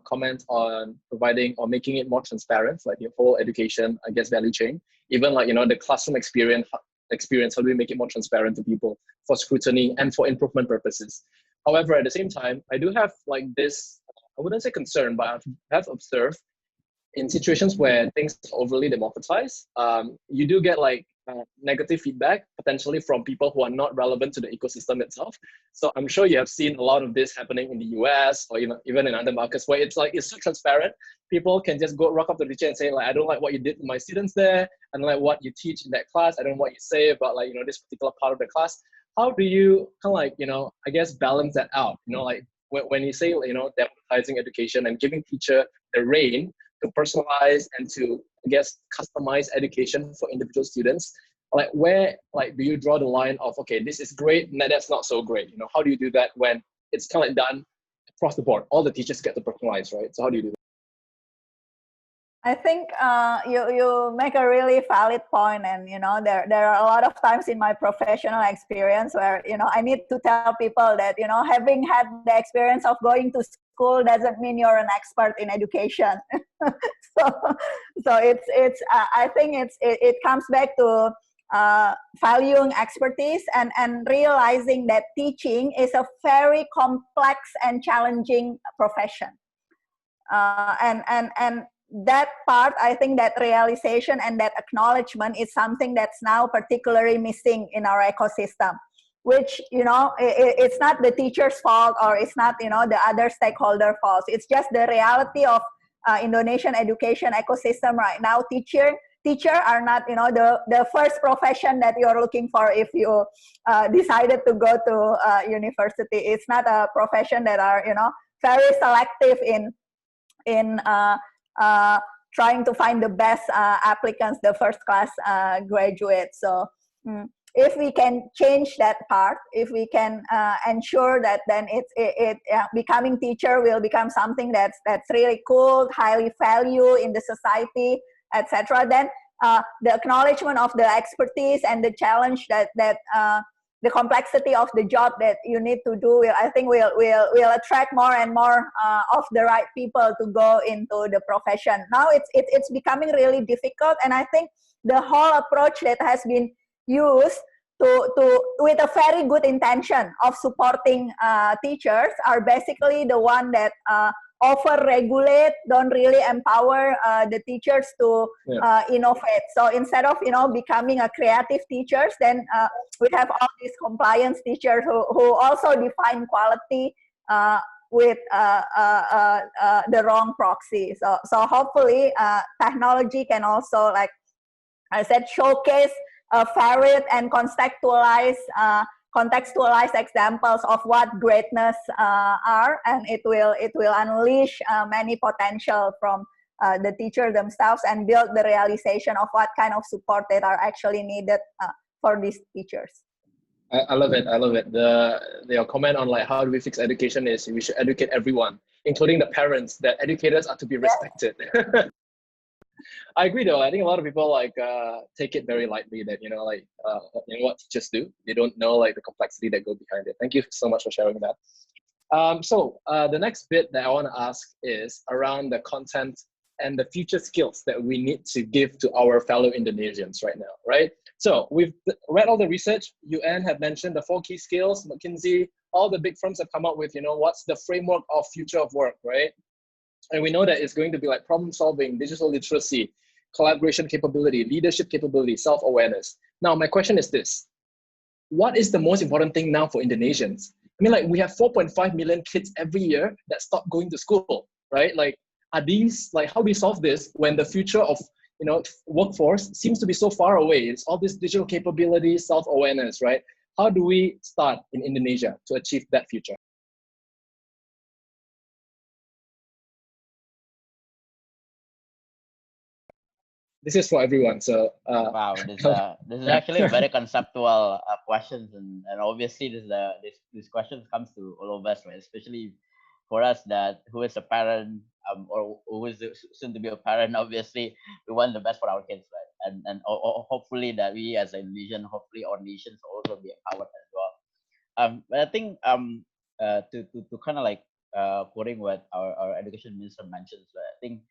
B: comment on providing or making it more transparent, like your whole education, I guess, value chain. Even like, the classroom experience, how do we make it more transparent to people for scrutiny and for improvement purposes? However, at the same time, I do have like this, I wouldn't say concern, but I have observed in situations where things are overly democratized, you do get like negative feedback potentially from people who are not relevant to the ecosystem itself. So I'm sure you have seen a lot of this happening in the US or even in other markets where it's like it's so transparent. People can just go rock up to the teacher and say like, I don't like what you did to my students there. I don't like what you teach in that class. I don't know what you say about like, this particular part of the class. How do you kind of like, I guess balance that out? Like when you say, democratizing education and giving teacher the reign to personalize and to, I guess, customize education for individual students, like where do you draw the line of, okay, this is great, no, that's not so great? How do you do that when it's kind of like done across the board? All the teachers get to personalize, right? So how do you do that?
D: I think you make a really valid point, and there are a lot of times in my professional experience where I need to tell people that having had the experience of going to school doesn't mean you're an expert in education. so it's I think it comes back to valuing expertise and realizing that teaching is a very complex and challenging profession, and that part, I think that realization and that acknowledgement is something that's now particularly missing in our ecosystem, which, it's not the teacher's fault or it's not, the other stakeholder fault. It's just the reality of Indonesian education ecosystem right now. Teacher are not, the first profession that you're looking for if you decided to go to university. It's not a profession that are, very selective in trying to find the best applicants, the first class graduates. So if we can change that part, if we can ensure that then becoming teacher will become something that's really cool, highly valued in the society, etc., then the acknowledgement of the expertise and the challenge that the complexity of the job that you need to do will attract more and more of the right people to go into the profession. Now it's becoming really difficult, and I think the whole approach that has been used to with a very good intention of supporting teachers are basically the one that over-regulate, don't really empower the teachers to innovate. So instead of becoming a creative teachers, then we have all these compliance teachers who also define quality with the wrong proxy. So hopefully technology can also, like I said, showcase varied and contextualized examples of what greatness are, and it will unleash many potential from the teacher themselves and build the realization of what kind of support that are actually needed for these teachers.
B: I love it. Your comment on like how do we fix education is we should educate everyone, including the parents, that educators are to be respected. I agree though. I think a lot of people like take it very lightly that what teachers do. They don't know like the complexity that go behind it. Thank you so much for sharing that. So the next bit that I want to ask is around the content and the future skills that we need to give to our fellow Indonesians right now, right? So we've read all the research. UN have mentioned the 4 key skills. McKinsey, all the big firms have come up with, what's the framework of future of work, right? And we know that it's going to be like problem solving, digital literacy, collaboration capability, leadership capability, self-awareness. Now, my question is this. What is the most important thing now for Indonesians? I mean, like we have 4.5 million kids every year that stop going to school, right? Like, are these, like, how do we solve this when the future of, workforce seems to be so far away? It's all this digital capability, self-awareness, right? How do we start in Indonesia to achieve that future? This is for everyone. So
E: wow, this is actually a very conceptual questions, and obviously this question comes to all of us, right? Especially for us that who is a parent or who is soon to be a parent. Obviously, we want the best for our kids, right? And hopefully that we as a nation, hopefully our nations also be empowered as well. But I think to kind of like quoting what our education minister mentions, right? I think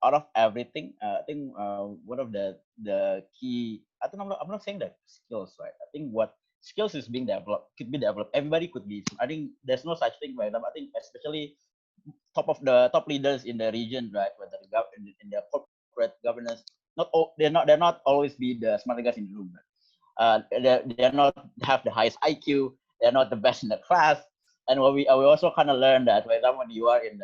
E: out of everything, I think one of the key, I think I'm not saying that skills, right? I think what skills is being developed could be developed. Everybody could be. I think there's no such thing, right? I think especially top leaders in the region, right? Whether in the corporate governance, they're not always be the smart guys in the room. Right? They're not have the highest IQ. They're not the best in the class. And we also kind of learned that when you are in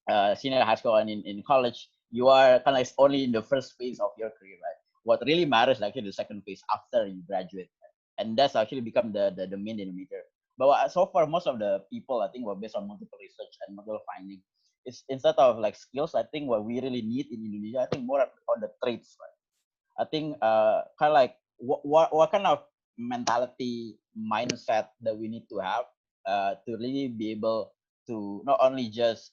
E: the senior high school and in college, you are kind of only in the first phase of your career, right? What really matters is actually the second phase after you graduate, right? And that's actually become the main denominator. But so far, most of the people, I think, were based on multiple research and multiple finding. It's instead of like skills, I think what we really need in Indonesia, I think more on the traits, right? I think kind of like what kind of mentality mindset that we need to have to really be able to not only just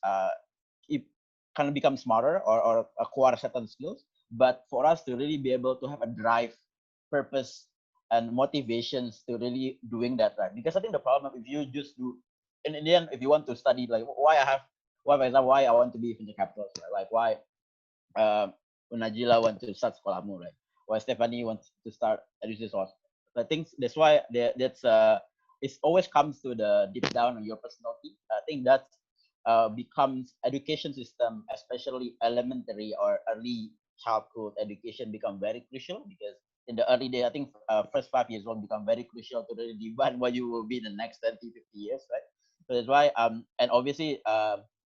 E: kind of become smarter or acquire certain skills, but for us to really be able to have a drive, purpose, and motivations to really doing that, right? Because I think the problem, if you just do, in the end, if you want to study, like why I want to be venture capitalist, right? Like why Najelaa want to start sekolahmu, right? Why Stephanie wants to start Edutech. I think that's why it always comes to the deep down on your personality. I think that becomes education system, especially elementary or early childhood education, become very crucial, because in the early day, I think first 5 years will become very crucial to really define what you will be in the next 20, 50 years, right? So that's why, and obviously,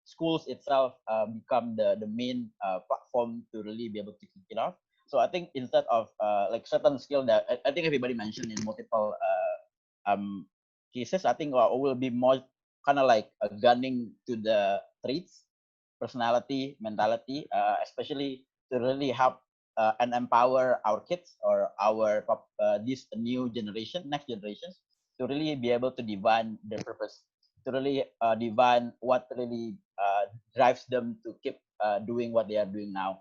E: schools itself become the main platform to really be able to kick it off. So I think instead of like certain skill that I think everybody mentioned in multiple cases, I think will be more kind of like gunning to the traits, personality, mentality, especially to really help and empower our kids or our this new generation, next generations, to really be able to divine their purpose, to really divine what really drives them to keep doing what they are doing now.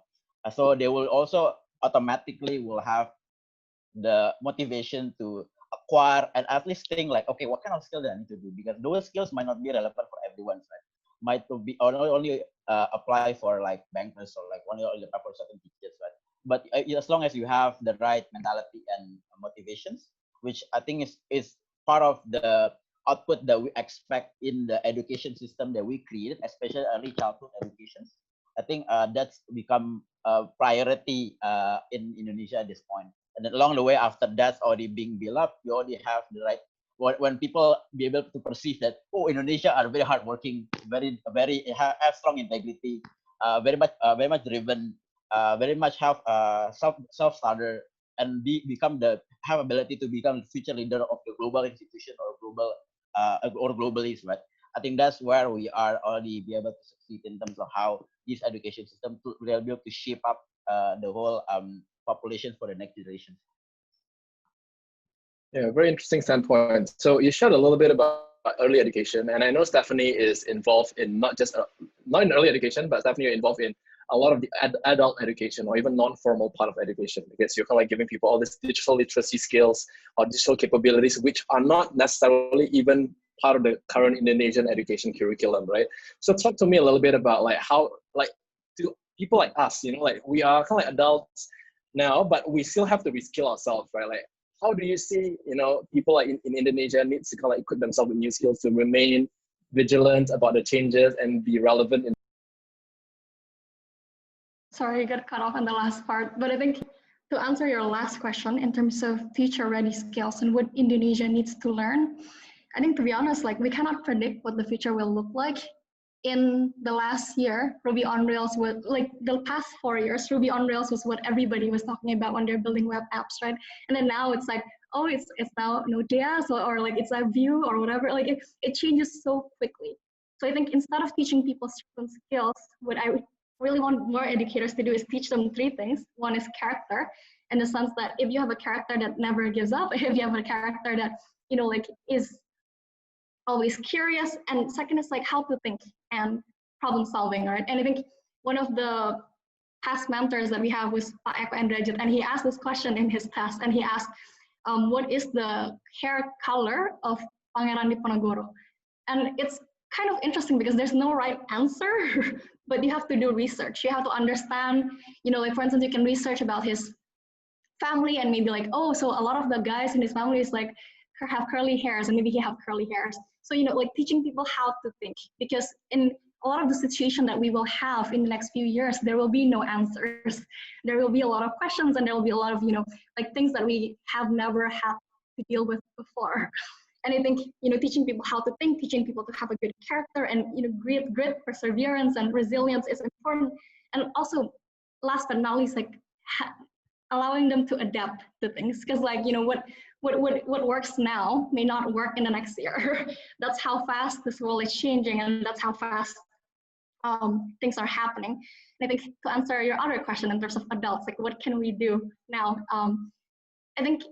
E: So they will also automatically will have the motivation to acquire and at least think like, okay, what kind of skill do I need to do? Because those skills might not be relevant for everyone, right? Might be only apply for like bankers or like only apply for certain teachers, right? But as long as you have the right mentality and motivations, which I think is part of the output that we expect in the education system that we created, especially early childhood education. I think that's become a priority in Indonesia at this point. And then along the way, after that's already being built up, you already have the right. When people be able to perceive that, oh, Indonesia are very hardworking, very have strong integrity, very much driven, very much have self starter, and have ability to become the future leader of the global institution or global or globally, right? I think that's where we are already be able to succeed in terms of how this education system will be able to shape up the whole population for the next generation.
B: Yeah, very interesting standpoint. So you shared a little bit about early education, and I know Stephanie is involved in not in early education, but Stephanie, you're involved in a lot of the adult education or even non-formal part of education, because you're kind of like giving people all these digital literacy skills or digital capabilities, which are not necessarily even part of the current Indonesian education curriculum, right? So talk to me a little bit about like how, like, do people like us, you know, like we are kind of like adults now, but we still have to reskill ourselves, right? Like, how do you see, you know, people like in Indonesia need to kind of like equip themselves with new skills to remain vigilant about the changes and be relevant in.
C: Sorry, I got cut off on the last part, but I think to answer your last question in terms of future-ready skills and what Indonesia needs to learn, I think, to be honest, like we cannot predict what the future will look like. In the last year, Ruby on Rails was like the past 4 years, Ruby on Rails was what everybody was talking about when they're building web apps, right? And then now it's like, oh, it's now Node.js or like it's a Vue or whatever. Like it changes so quickly. So I think instead of teaching people certain skills, what I really want more educators to do is teach them 3 things. One is character, in the sense that if you have a character that never gives up, if you have a character that, you know, like is always curious, and second is like how to think and problem solving, right? And I think one of the past mentors that we have was Pak Eko Endrajit, and he asked this question in his test, and he asked, what is the hair color of Pangeran Diponegoro? And it's kind of interesting because there's no right answer, but you have to do research. You have to understand, you know, like for instance, you can research about his family and maybe like, oh, so a lot of the guys in his family is like have curly hairs, and maybe he have curly hairs. So, you know, like teaching people how to think, because in a lot of the situation that we will have in the next few years, there will be no answers. There will be a lot of questions, and there will be a lot of, you know, like things that we have never had to deal with before. And I think, you know, teaching people how to think, teaching people to have a good character, and, you know, grit, perseverance, and resilience is important. And also, last but not least, like allowing them to adapt to things, because, like, you know, what works now may not work in the next year. That's how fast this world is changing, and that's how fast things are happening. And I think to answer your other question in terms of adults, like what can we do now? I think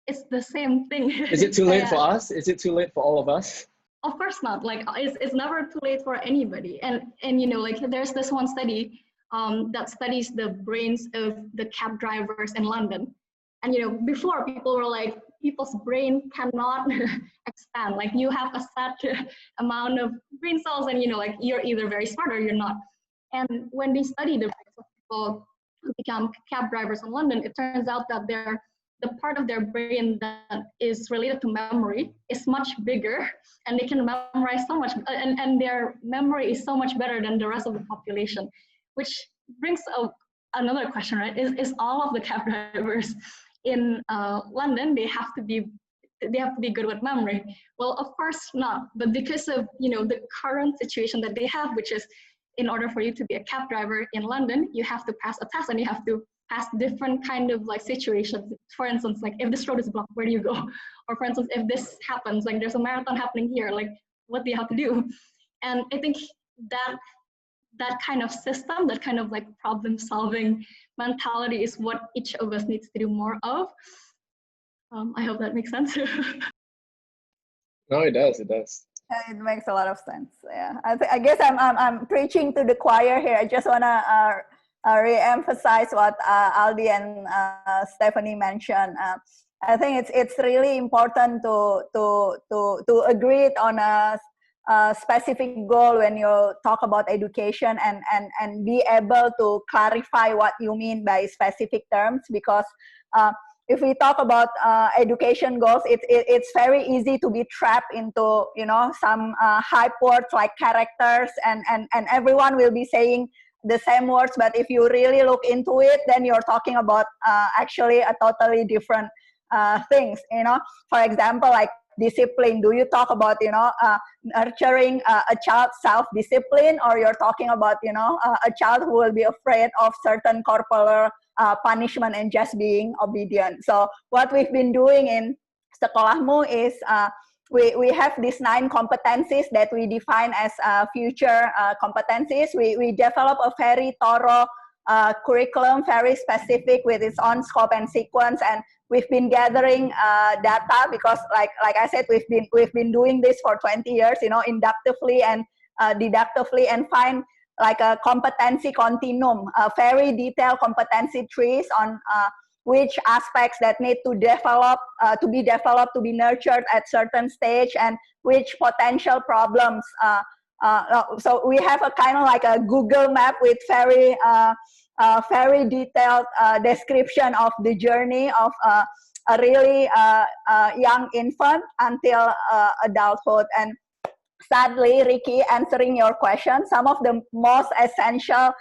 C: it's the same thing.
B: Is it too late for us? Is it too late for all of us?
C: Of course not. Like it's never too late for anybody. And you know, like there's this one study that studies the brains of the cab drivers in London. And you know, before people were like, people's brain cannot expand. Like you have a set amount of brain cells, and you know, like you're either very smart or you're not. And when they study the brains of people who become cab drivers in London, it turns out that the part of their brain that is related to memory is much bigger, and they can memorize so much, and their memory is so much better than the rest of the population, which brings another question, right? Is all of the cab drivers in London, they have to be good with memory? Well, of course not. But because of, you know, the current situation that they have, which is in order for you to be a cab driver in London, you have to pass a test, and you have to pass different kind of like situations. For instance, like if this road is blocked, where do you go? Or for instance, if this happens, like there's a marathon happening here, like what do you have to do? And I think that kind of system, that kind of like problem solving mentality is what each of us needs to do more of. I hope that makes sense.
B: No, it does. It does.
D: It makes a lot of sense. Yeah, I guess I'm preaching to the choir here. I just wanna re-emphasize what Aldi and Stephanie mentioned. I think it's really important to agree on a specific goal when you talk about education, and be able to clarify what you mean by specific terms, because if we talk about education goals, it's very easy to be trapped into, you know, some hype words like characters, and everyone will be saying the same words, but if you really look into it, then you're talking about actually a totally different things, you know. For example, like discipline. Do you talk about, you know, nurturing a child's self-discipline, or you're talking about, you know, a child who will be afraid of certain corporal punishment and just being obedient? So what we've been doing in Sekolahmu is we have these 9 competencies that we define as future competencies. We develop a very thorough curriculum, very specific with its own scope and sequence, and we've been gathering data because, like I said, we've been doing this for 20 years, you know, inductively and deductively, and find like a competency continuum, very detailed competency trees on which aspects that need to develop, to be nurtured at certain stage, and which potential problems. So we have a kind of like a Google map with very detailed description of the journey of a really young infant until adulthood. And sadly, Ricky, answering your question, some of the most essential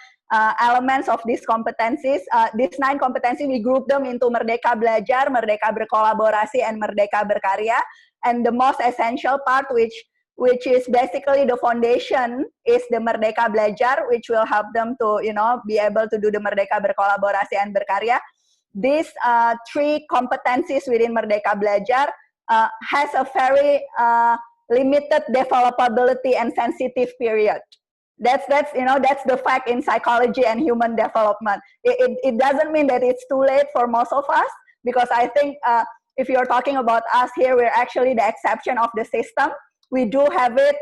D: elements of these competencies, these 9 competencies, we group them into Merdeka Belajar, Merdeka Berkolaborasi, and Merdeka Berkarya. And the most essential part, which is basically the foundation, is the Merdeka Belajar, which will help them to, you know, be able to do the Merdeka Berkolaborasi and Berkarya. These 3 competencies within Merdeka Belajar has a very limited developability and sensitive period. That's you know, that's the fact in psychology and human development. It doesn't mean that it's too late for most of us, because I think if you're talking about us here, we're actually the exception of the system. We do have it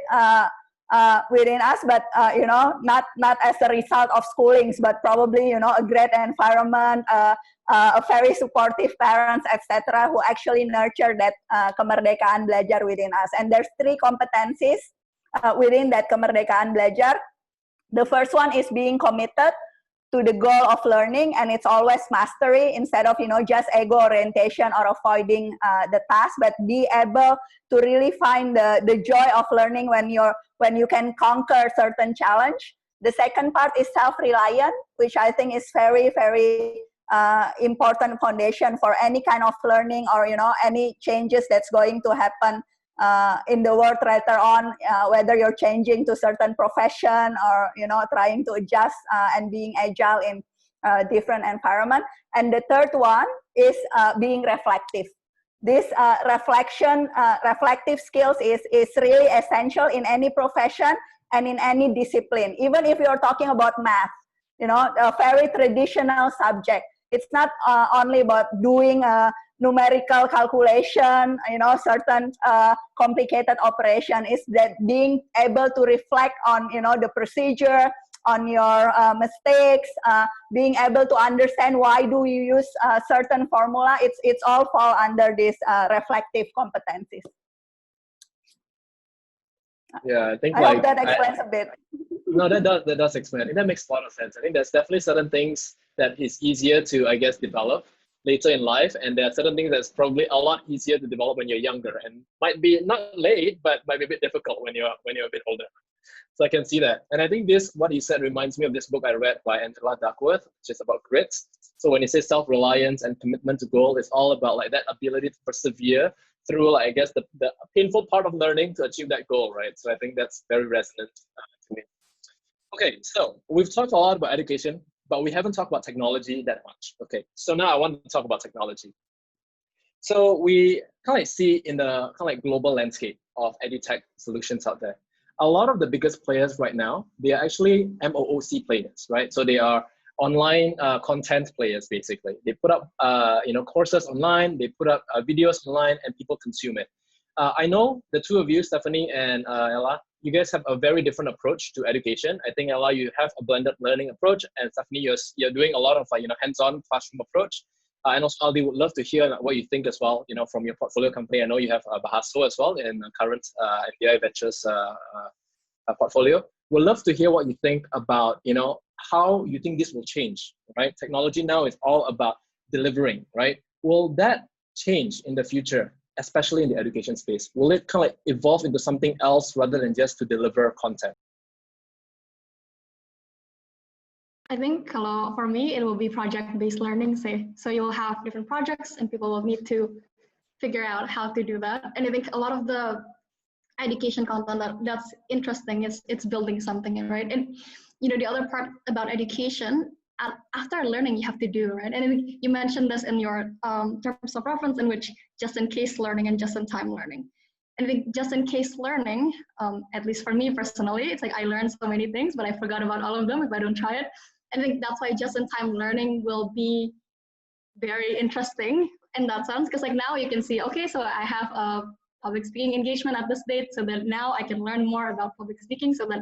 D: within us, but you know, not as a result of schoolings, but probably, you know, a great environment, a very supportive parents, etc., who actually nurture that kemerdekaan belajar within us. And there's 3 competencies within that kemerdekaan belajar. The first one is being committed. to the goal of learning, and it's always mastery instead of just ego orientation or avoiding the task, but be able to really find the joy of learning when you can conquer certain challenge. The second part is self-reliant, which I think is very, very important foundation for any kind of learning or any changes that's going to happen in the world later on, whether you're changing to certain profession or trying to adjust and being agile in different environment. And the third one is being reflective. This reflective skills is really essential in any profession and in any discipline. Even if you're talking about math, a very traditional subject. It's not only about doing a numerical calculation, certain complicated operation. Is that being able to reflect on, the procedure, on your mistakes, being able to understand why do you use a certain formula. It's all fall under these reflective competencies.
B: Yeah, I think
D: I hope that explains a bit.
B: No, that does explain. I think that makes a lot of sense. I think there's definitely certain things that is easier to, I guess, develop later in life, and there are certain things that's probably a lot easier to develop when you're younger, and might be not late, but might be a bit difficult when you're a bit older. So I can see that, and I think what you said reminds me of this book I read by Angela Duckworth, which is about grit. So when you say self-reliance and commitment to goal, it's all about like that ability to persevere through, like, I guess, the painful part of learning to achieve that goal, right? So I think that's very resonant to me. Okay, so we've talked a lot about education, but we haven't talked about technology that much. Okay, so now I want to talk about technology. So we kind of see in the kind of like global landscape of edutech solutions out there, a lot of the biggest players right now, they are actually MOOC players, right? So they are online content players, basically. They put up courses online, they put up videos online, and people consume it. I know the two of you, Stephanie and Ella, you guys have a very different approach to education. I think, Ella, you have a blended learning approach, and Stephanie, you're doing a lot of hands-on classroom approach. And also, Aldi, would love to hear what you think as well, from your portfolio company. I know you have Bahaso as well in the current MDI Ventures portfolio. We'd love to hear what you think about, how you think this will change, right? Technology now is all about delivering, right? Will that change in the future, especially in the education space? Will it kind of like evolve into something else rather than just to deliver content?
C: I think for me, it will be project-based learning, say. So you'll have different projects and people will need to figure out how to do that. And I think a lot of the education content that's interesting is it's building something, right? And the other part about education, after learning, you have to do, right? And I think you mentioned this in your terms of reference, in which just-in-case learning and just-in-time learning. And I think just-in-case learning, at least for me personally, it's like I learned so many things, but I forgot about all of them if I don't try it. I think that's why just-in-time learning will be very interesting in that sense, because like now you can see, okay, so I have a public speaking engagement at this date, so that now I can learn more about public speaking, so that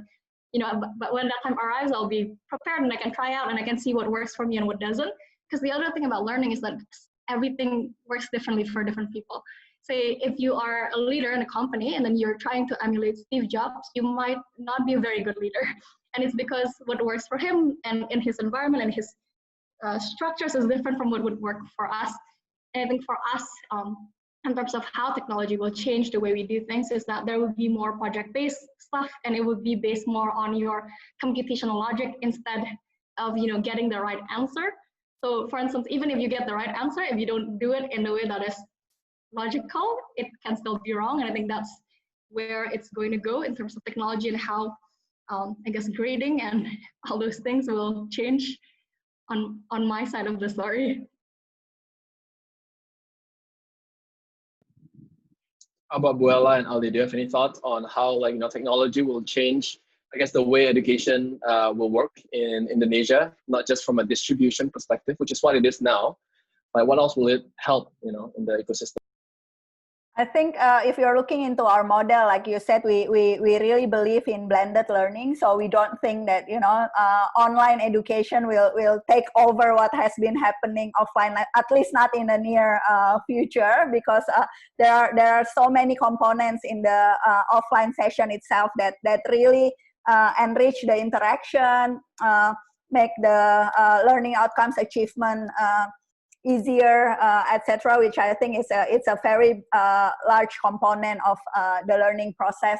C: but when that time arrives, I'll be prepared and I can try out and I can see what works for me and what doesn't. Because the other thing about learning is that everything works differently for different people. Say if you are a leader in a company and then you're trying to emulate Steve Jobs, you might not be a very good leader. And it's because what works for him and in his environment and his structures is different from what would work for us. And I think for us, in terms of how technology will change the way we do things, is that there will be more project-based stuff, and it would be based more on your computational logic instead of getting the right answer. So for instance, even if you get the right answer, if you don't do it in a way that is logical, it can still be wrong. And I think that's where it's going to go in terms of technology and how I guess grading and all those things will change on my side of the story.
B: How about Buella and Aldi? Do you have any thoughts on how technology will change, I guess, the way education will work in Indonesia, not just from a distribution perspective, which is what it is now, but what else will it help, in the ecosystem?
D: I think if you're looking into our model, like you said, we really believe in blended learning. So we don't think that online education will take over what has been happening offline, at least not in the near future, because there are so many components in the offline session itself that really enrich the interaction. make the learning outcomes achievement easier, etc., which I think is it's a very large component of the learning process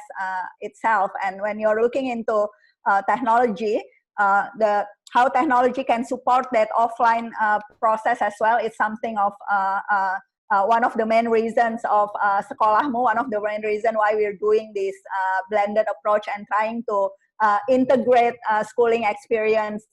D: itself. And when you're looking into technology, how technology can support that offline process as well is something of one of the main reasons of Sekolahmu, one of the main reasons why we're doing this blended approach and trying to integrate schooling experience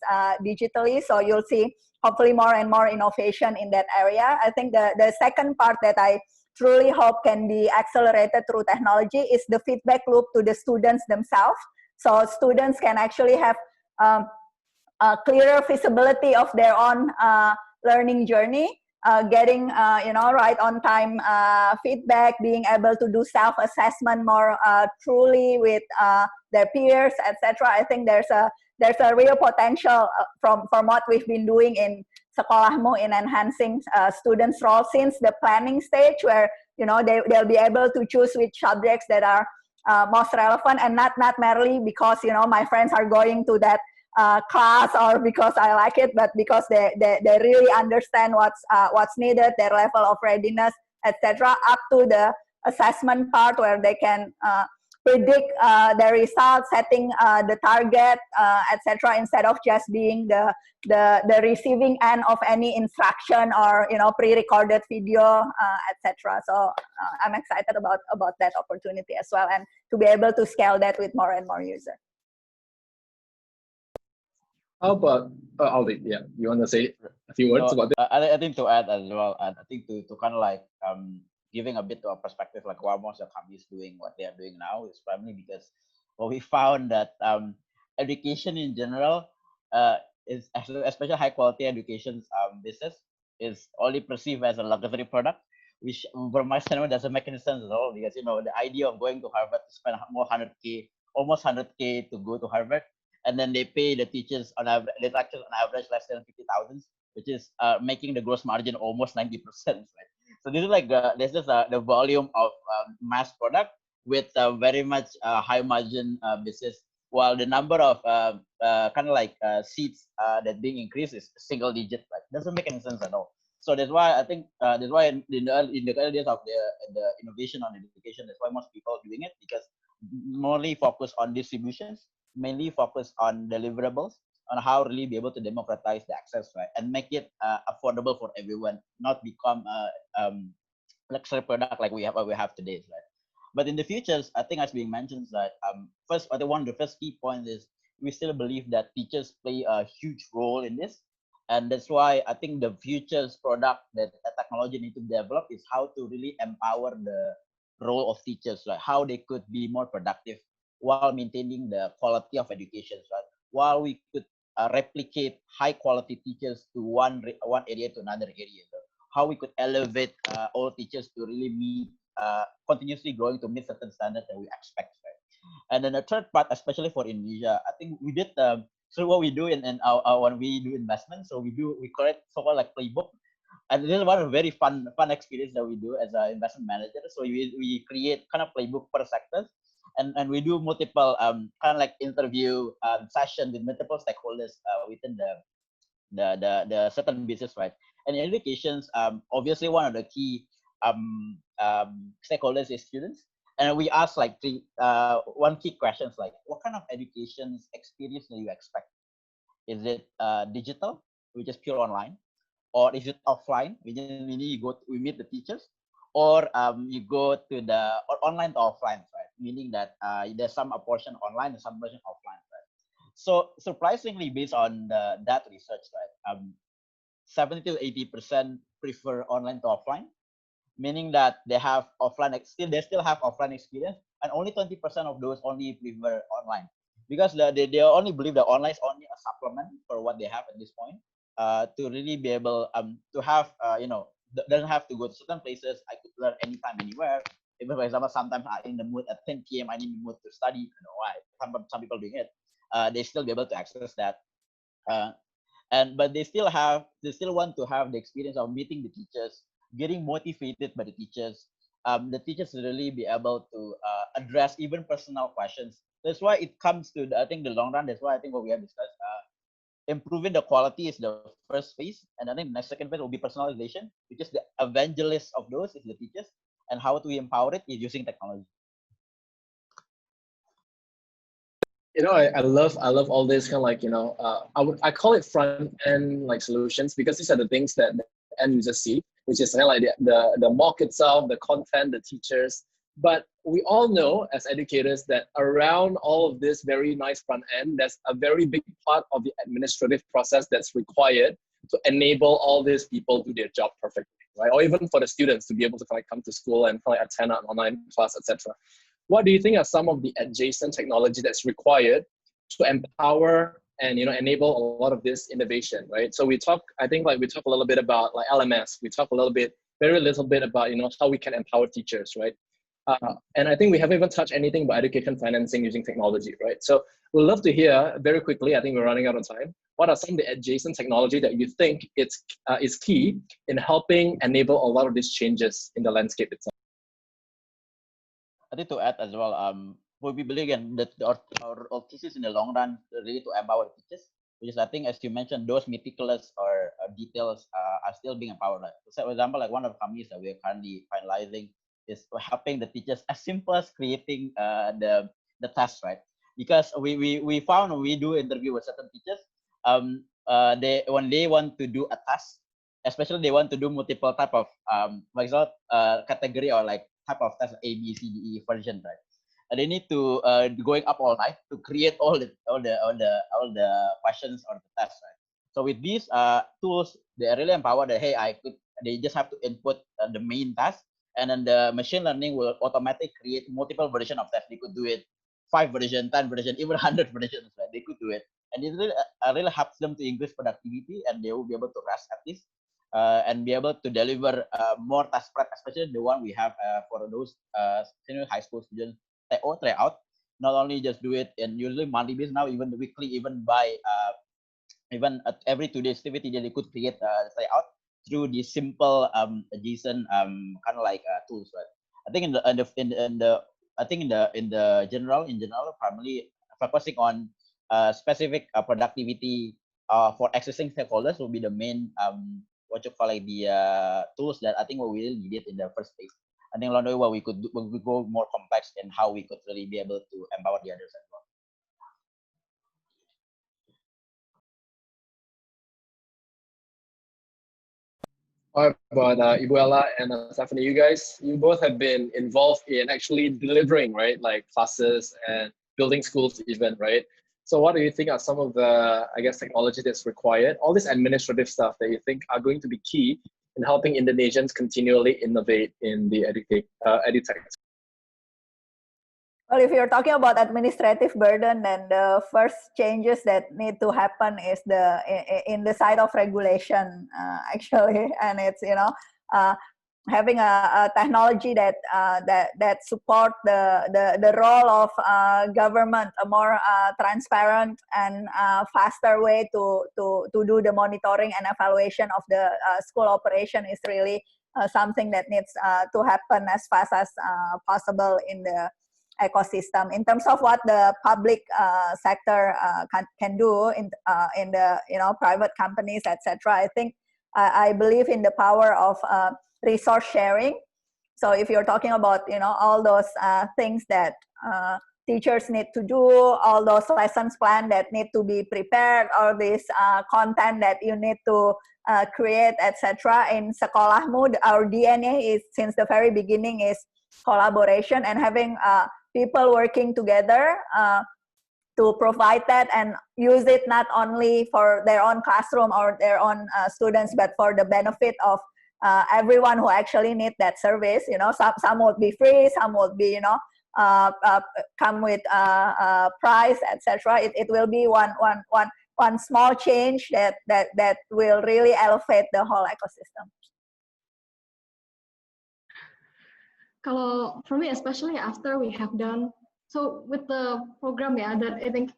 D: digitally. So you'll see hopefully more and more innovation in that area. I think the second part that I truly hope can be accelerated through technology is the feedback loop to the students themselves. So students can actually have a clearer visibility of their own learning journey, getting right on time feedback, being able to do self-assessment more truly with their peers, etc. I think there's a real potential from what we've been doing in Sekolahmu in enhancing students' role since the planning stage, where they'll be able to choose which subjects that are most relevant, and not merely because my friends are going to that class or because I like it, but because they really understand what's needed, their level of readiness, etc., up to the assessment part where they can predict the results, setting the target, etc., instead of just being the receiving end of any instruction or pre-recorded video, etc. So I'm excited about that opportunity as well, and to be able to scale that with more and more users.
B: How about Aldi? Yeah, you want to say a few words about this?
E: I think to add as well, I think to kind of like giving a bit of a perspective, like why most of the companies doing what they are doing now is primarily because we found that education in general is, especially high quality education business, is only perceived as a luxury product, which from my standpoint doesn't make any sense at all, because the idea of going to Harvard to spend more 100K, almost 100K to go to Harvard, and then they pay the teachers on average, on average less than 50,000, which is making the gross margin almost 90%. Right? So this is like this is the volume of mass product with very much high margin business, while the number of kind of like seats that being increased is single digit. Right? Doesn't make any sense at all. So that's why I think that's why in the early days of the innovation on education, that's why most people are doing it, because mainly focus on distributions, mainly focus on deliverables, on how really be able to democratize the access, right, and make it affordable for everyone, not become a luxury product like we have today, right? But in the futures, I think as being mentioned that first, one of the first key points is we still believe that teachers play a huge role in this, and that's why I think the futures product that technology need to develop is how to really empower the role of teachers, right? How they could be more productive while maintaining the quality of education, right? While we could replicate high quality teachers to one area to another area, right? How we could elevate all teachers to really meet continuously growing to meet certain standards that we expect, right? And then the third part, especially for Indonesia, I think we did so what we do in our when we do investment, so we create so-called like playbook. And this is one of very fun experience that we do as an investment manager. So we create kind of playbook per sector, and we do multiple kind of like interview session with multiple stakeholders within the certain business, right? And in educations, obviously one of the key stakeholders is students, and we ask like one key questions like, what kind of education experience do you expect? Is it digital, which is pure online? Or is it offline? Meaning we meet the teachers, or you go to the online to offline, right? Meaning that there's some portion online and some portion offline, right? So surprisingly, based on that research, right, 70 to 80% prefer online to offline, meaning that they have they still have offline experience, and only 20% of those only prefer online, because they only believe that online is only a supplement for what they have at this point. To really be able to have doesn't have to go to certain places. I could learn anytime, anywhere. Even for example, sometimes I'm in the mood at 10 p.m. I need the mood to study. You know why? Some people doing it. They still be able to access that, but they still want to have the experience of meeting the teachers, getting motivated by the teachers. The teachers really be able to address even personal questions. That's why it comes to I think the long run. That's why I think what we have discussed. improving the quality is the first phase, and I think the next second phase will be personalization, which is the evangelist of those is the teachers, and how to empower it is using technology.
B: You know, I love all this kind of like, you know, I call it front end like solutions, because these are the things that the end users see, which is kind of like the mock itself, the content, the teachers. But we all know as educators that around all of this very nice front end, there's a very big part of the administrative process that's required to enable all these people to do their job perfectly, right? Or even for the students to be able to kind of come to school and kind of attend an online class, etc. What do you think are some of the adjacent technology that's required to empower and, you know, enable a lot of this innovation, right? So we talk, I think like we talk a little bit about like LMS. We talk a little bit, very little bit about, you know, how we can empower teachers, right? And I think we haven't even touched anything about education financing using technology, right? So we'd love to hear very quickly, I think we're running out of time, what are some of the adjacent technology that you think is key in helping enable a lot of these changes in the landscape itself?
E: I think to add as well, we believe again that our thesis in the long run really to empower teachers, which is I think as you mentioned, those meticulous or details are still being empowered. Right? So for example, like one of the companies that we are currently finalizing is helping the teachers as simple as creating the task, right? Because we found when we do interview with certain teachers, when they want to do a task, especially they want to do multiple type of for example category or like type of test A, B, C, D, E version, right? And they need to going up all night to create all the questions or the tests, right? So with these tools, they are really empowered that hey, they just have to input the main task, and then the machine learning will automatically create multiple version of tests. They could do it 5 version, 10 version, even 100 versions, right? They could do it, and it really helps them to increase productivity, and they will be able to rest at least. And be able to deliver more task prep, especially the one we have for those senior high school students try out. Not only just do it in usually monthly basis, now even weekly, even by even at every 2 days activity, they could create try out through the simple adjacent kind of like tools, right? I think in general, primarily focusing on specific productivity for existing stakeholders will be the main what you call like the tools that I think we really needed in the first place. I think along the way what we could do, we go more complex in how we could really be able to empower the others as well.
B: All right, but Ibu Ella and Stephanie, you both have been involved in actually delivering, right? Like classes and building schools even, right? So what do you think are some of the, I guess, technology that's required, all this administrative stuff that you think are going to be key in helping Indonesians continually innovate in the edutech?
D: Well, if you're talking about administrative burden, then the first changes that need to happen is in the side of regulation, actually, and it's having a technology that support the role of government, a more transparent and faster way to do the monitoring and evaluation of the school operation is really something that needs to happen as fast as possible in the ecosystem. In terms of what the public sector can do in the private companies, etc., I think I believe in the power of resource sharing. So if you're talking about all those things that teachers need to do, all those lessons plan that need to be prepared, all this content that you need to create, etc. In Sekolahmu, our DNA is since the very beginning is collaboration and having people working together to provide that and use it not only for their own classroom or their own students, but for the benefit of everyone who actually need that service. Some would be free, some would be come with price, etc. It will be one small change that will really elevate the whole ecosystem.
C: Kalau for me, especially after we have done so with the program that I think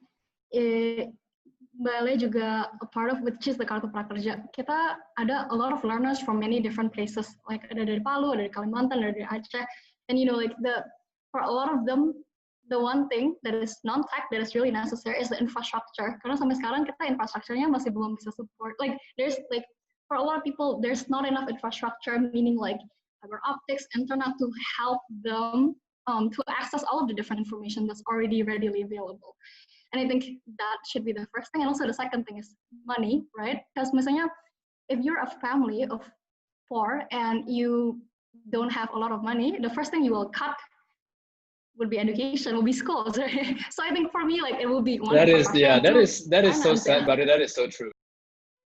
C: Mbak Ale juga a part of, which is the Kartu Prakerja. Kita ada a lot of learners from many different places, like ada dari Palu, ada dari Kalimantan, ada dari Aceh, and like for a lot of them, the one thing that is non-tech that is really necessary is the infrastructure. Karena sampai sekarang kita infrastrukturnya masih belum bisa support. Like there's like for a lot of people there's not enough infrastructure, meaning like fiber optics, internet to help them to access all of the different information that's already readily available. And I think that should be the first thing. And also the second thing is money, right? Because misalnya if you're a family of 4 and you don't have a lot of money, the first thing you will cut would be education, will be schools, right? So I think for me, like it will be one.
B: That is so sad, but that is so true.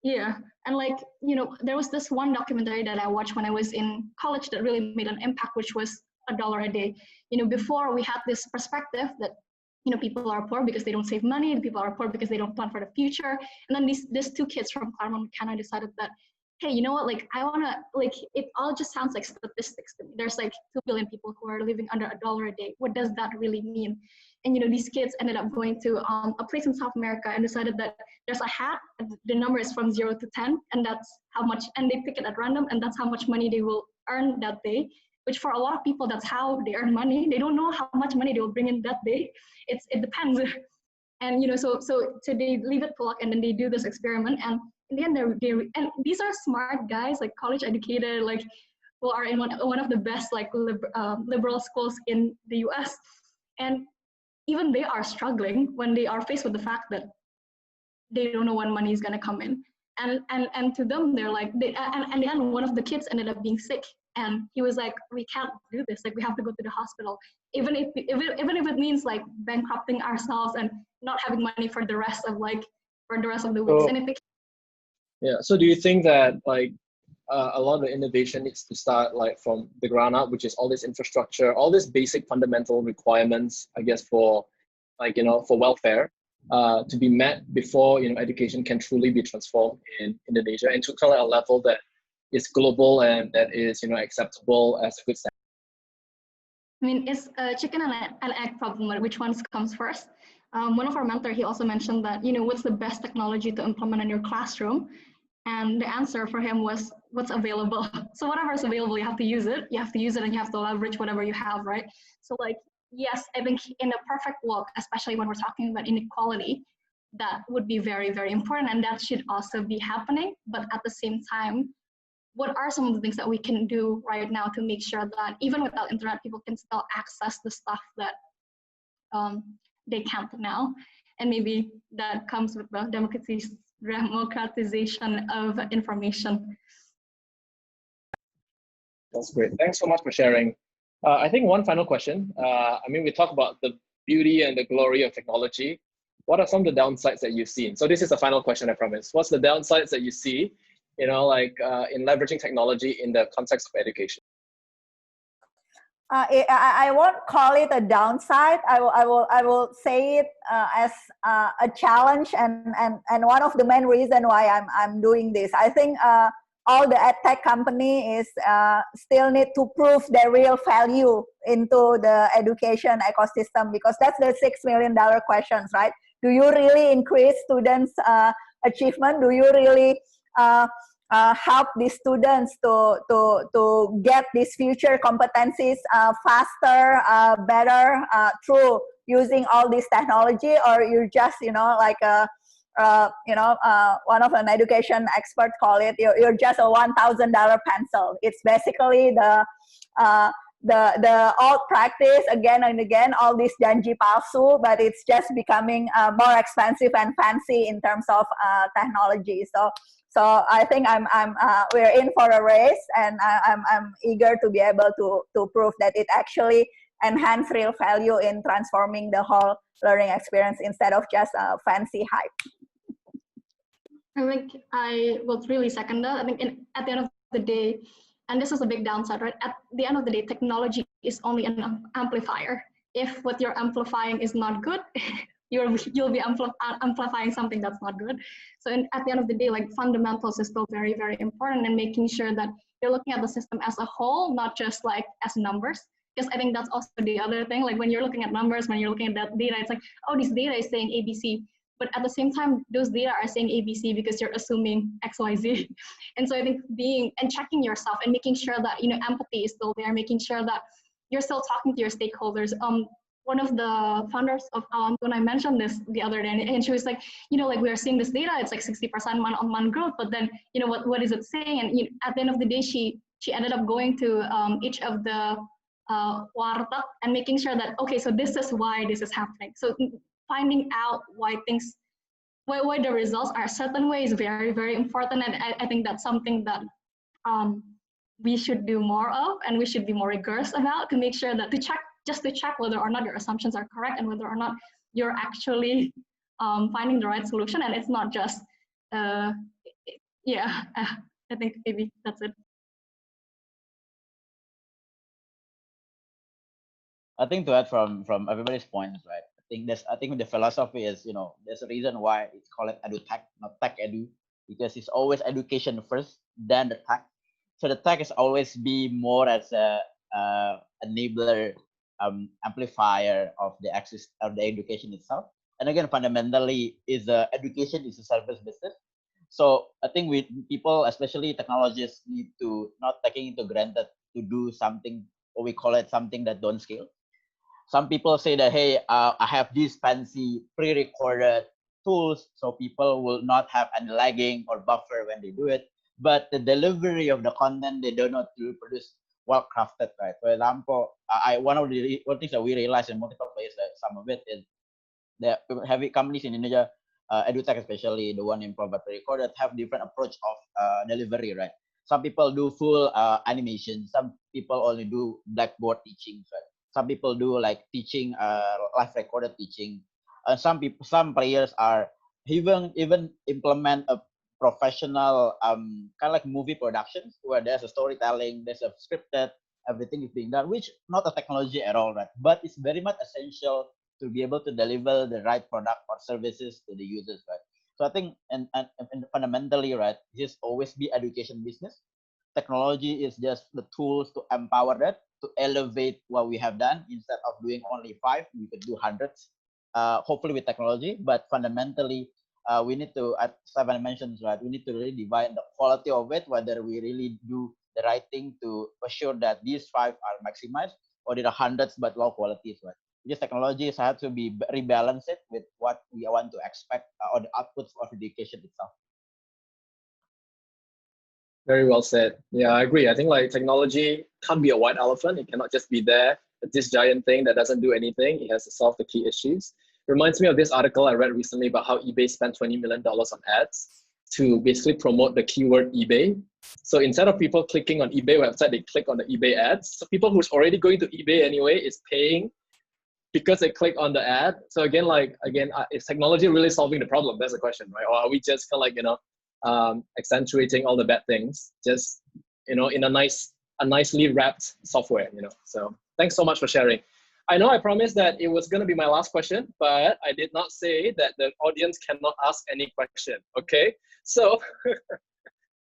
C: Yeah, and like, you know, there was this one documentary that I watched when I was in college that really made an impact, which was $1 a day. You know, before we had this perspective that, you know, people are poor because they don't save money, and people are poor because they don't plan for the future. And then these 2 kids from Claremont McKenna decided that, hey, you know what, like I wanna, like it all just sounds like statistics to me. There's like 2 billion people who are living under $1 a day. What does that really mean? And you know, these kids ended up going to a place in South America and decided that there's a hat, the number is from 0 to 10, and that's how much, and they pick it at random, and that's how much money they will earn that day. Which for a lot of people, that's how they earn money. They don't know how much money they will bring in that day. It depends. And you know, so they leave it to luck, and then they do this experiment, and in the end, and these are smart guys, like college educated, like who are in one of the best like liberal schools in the U.S. And even they are struggling when they are faced with the fact that they don't know when money is gonna come in. And to them, they're like, and then one of the kids ended up being sick, and he was like, we can't do this. Like we have to go to the hospital, even if it means like bankrupting ourselves and not having money for the rest of the weeks. And
B: yeah. So do you think that like a lot of the innovation needs to start like from the ground up, which is all this infrastructure, all these basic fundamental requirements, I guess, for like, you know, for welfare to be met before, you know, education can truly be transformed in Indonesia and to kind of a level that is global and that is, you know, acceptable as a good standard?
C: I mean, it's a chicken and egg problem, which one comes first? One of our mentors, he also mentioned that, you know, what's the best technology to implement in your classroom? And the answer for him was what's available. So whatever is available, you have to use it. You have to use it and you have to leverage whatever you have, right? So like, yes, I think in a perfect world, especially when we're talking about inequality, that would be very, very important. And that should also be happening. But at the same time, what are some of the things that we can do right now to make sure that even without internet, people can still access the stuff that they can't now? And maybe that comes with the democratization of information.
B: That's great. Thanks so much for sharing. I think one final question. I mean, we talk about the beauty and the glory of technology. What are some of the downsides that you've seen? So this is the final question, I promise. What's the downsides that you see, you know, like in leveraging technology in the context of education?
D: I won't call it a downside. I will say it as a challenge and one of the main reasons why I'm doing this. I think all the edtech company is still need to prove their real value into the education ecosystem, because that's the $6 million questions, right? Do you really increase students' achievement? Do you really help these students to get these future competencies faster, better through using all this technology? Or you're just, you know, like one of an education expert call it, you're just a $1,000 pencil. It's basically the old practice again and again, all this janji palsu, but it's just becoming more expensive and fancy in terms of technology. So I think we're in for a race, and I'm eager to be able to prove that it actually enhance real value in transforming the whole learning experience instead of just a fancy hype.
C: I think I will really second that. I think at the end of the day, and this is a big downside, right? At the end of the day, technology is only an amplifier. If what you're amplifying is not good, you'll be amplifying something that's not good. So at the end of the day, like fundamentals is still very, very important, and making sure that you're looking at the system as a whole, not just like as numbers. Because I think that's also the other thing. Like when you're looking at numbers, when you're looking at that data, it's like, oh, this data is saying ABC. But at the same time, those data are saying ABC because you're assuming XYZ. And so I think checking yourself and making sure that, you know, empathy is still there, making sure that you're still talking to your stakeholders. one of the founders of when I mentioned this the other day, and she was like, like we are seeing this data, it's like 60% month-on-month growth, but then what is it saying? And at the end of the day, she ended up going to each of the warteg and making sure that, okay, so this is why this is happening. So finding out why the results are a certain way is very, very important, and I think that's something that we should do more of, and we should be more rigorous about, to make sure that to check whether or not your assumptions are correct and whether or not you're actually finding the right solution, and it's not just I think maybe that's it.
E: I think to add from everybody's points, right? I think the philosophy is, there's a reason why it's called Edutech, not tech edu, because it's always education first, then the tech. So the tech is always be more as a enabler, amplifier of the access of the education itself. And again, fundamentally, education is a service business. So I think people, especially technologists, need to not taking into granted to do something, or we call it something that don't scale. Some people say that, hey, I have these fancy pre-recorded tools, so people will not have any lagging or buffer when they do it. But the delivery of the content, they do not reproduce well crafted, right? For example, one of the things that we realize in multiple places, some of it is that heavy companies in Indonesia, Edutech especially, the one in Probat recorded, have different approach of delivery, right? Some people do full animation. Some people only do blackboard teaching, right? Some people do like teaching, live recorded teaching. Some players are even implement a professional kind of like movie productions where there's a storytelling, there's a scripted, everything is being done, which not a technology at all, right? But it's very much essential to be able to deliver the right product or services to the users, right? So I think, and fundamentally, right, this always be education business. Technology is just the tools to empower that, to elevate what we have done. Instead of doing only 5, we could do hundreds, hopefully with technology. But fundamentally, we need to, as Stephanie mentioned, right, we need to really divide the quality of it, whether we really do the right thing to assure that these 5 are maximized, or there are hundreds but low qualities, right? Because technologies have to be rebalance it with what we want to expect, or the outputs of education itself.
B: Very well said. Yeah, I agree. I think like technology can't be a white elephant. It cannot just be there, this giant thing that doesn't do anything. It has to solve the key issues. It reminds me of this article I read recently about how eBay spent $20 million on ads to basically promote the keyword eBay. So instead of people clicking on eBay website, they click on the eBay ads. So people who's already going to eBay anyway is paying because they click on the ad. So again, is technology really solving the problem? That's the question, right? Or are we just kind of like, accentuating all the bad things, just, in a nicely wrapped software, So thanks so much for sharing. I know I promised that it was going to be my last question, but I did not say that the audience cannot ask any question, okay? So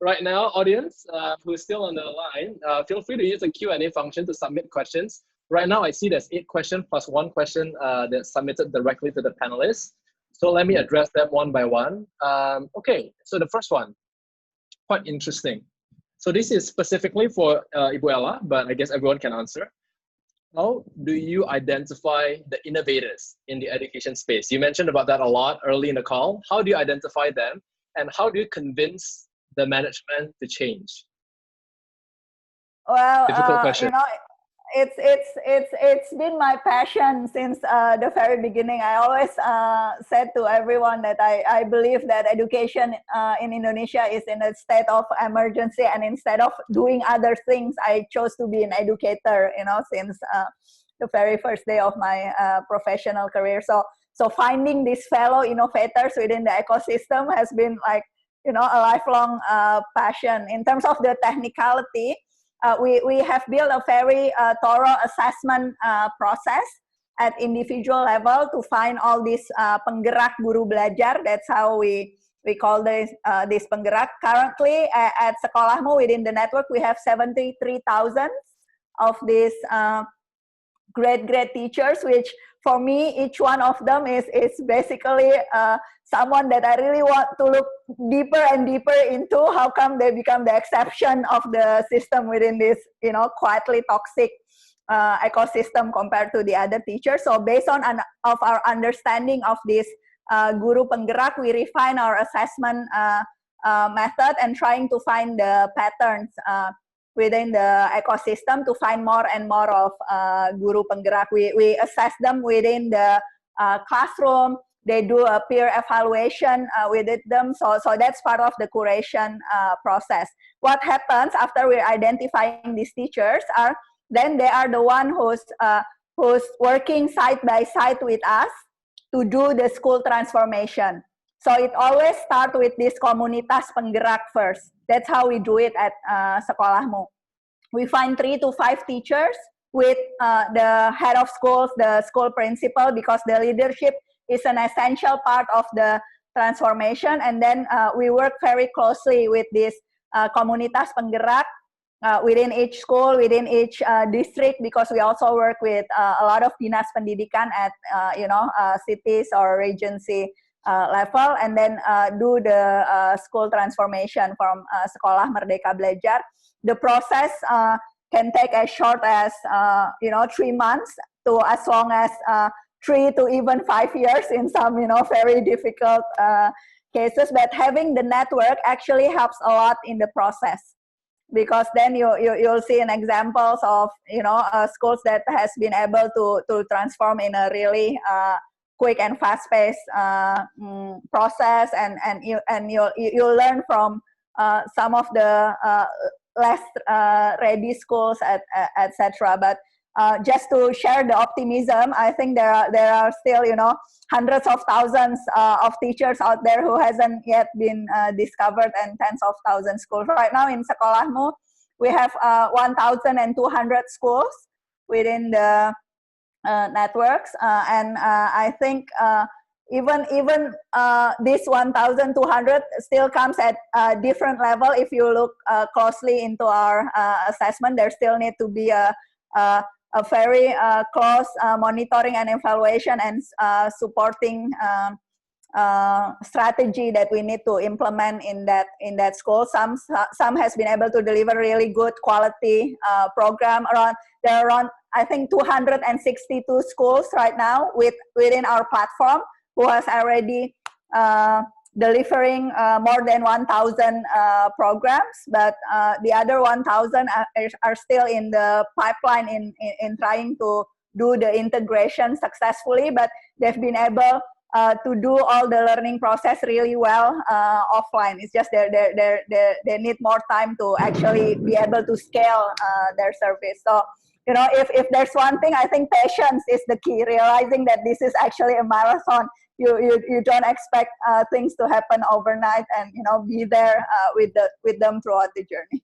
B: right now, audience who's still on the line, feel free to use the Q&A function to submit questions. Right now, I see there's 8 questions plus 1 question that's submitted directly to the panelists. So let me address them one by one. Okay, so the first one, quite interesting. So this is specifically for Ibu Ella, but I guess everyone can answer. How do you identify the innovators in the education space? You mentioned about that a lot early in the call. How do you identify them? And how do you convince the management to change?
D: Well,
B: difficult question.
D: It's been my passion since the very beginning. I always said to everyone that I believe that education in Indonesia is in a state of emergency, and instead of doing other things, I chose to be an educator, since the very first day of my professional career. So finding these fellow innovators within the ecosystem has been like, a lifelong passion. In terms of the technicality, we have built a very thorough assessment process at individual level to find all these penggerak guru belajar. That's how we call this penggerak. Currently at Sekolahmu within the network, we have 73,000 of these great teachers, which for me, each one of them is basically someone that I really want to look deeper and deeper into. How come they become the exception of the system within this, quietly toxic ecosystem compared to the other teachers. So based on of our understanding of this guru penggerak, we refine our assessment method and trying to find the patterns within the ecosystem to find more and more of guru penggerak. We assess them within the classroom. They do a peer evaluation with them. So that's part of the curation process. What happens after we're identifying these teachers are, then they are the one who's working side by side with us to do the school transformation. So it always starts with this komunitas penggerak first. That's how we do it at Sekolahmu. We find 3 to 5 teachers with the head of schools, the school principal, because the leadership is an essential part of the transformation. And then we work very closely with this komunitas penggerak within each school, within each district, because we also work with a lot of dinas pendidikan at cities or regency level, and then do the school transformation from Sekolah Merdeka Belajar. The process can take as short as 3 months to as long as 3 to even 5 years in some very difficult cases. But having the network actually helps a lot in the process, because then you'll see an examples of schools that has been able to transform in a really quick and fast-paced process, and you'll learn from some of the less ready schools, etc. But just to share the optimism, I think there are still hundreds of thousands of teachers out there who hasn't yet been discovered, and tens of thousands schools. Right now in Sekolahmu, we have 1,200 schools within the networks, and I think even this 1,200 still comes at a different level. If you look closely into our assessment, there still need to be a very close monitoring and evaluation and supporting strategy that we need to implement in that school. Some has been able to deliver really good quality program. There are around, I think, 262 schools right now within our platform who has already delivering more than 1,000 programs, but the other 1,000 are still in the pipeline in trying to do the integration successfully, but they've been able to do all the learning process really well offline. It's just they need more time to actually be able to scale their service. So, if there's one thing, I think patience is the key, realizing that this is actually a marathon. You don't expect things to happen overnight, and be there with them throughout the journey.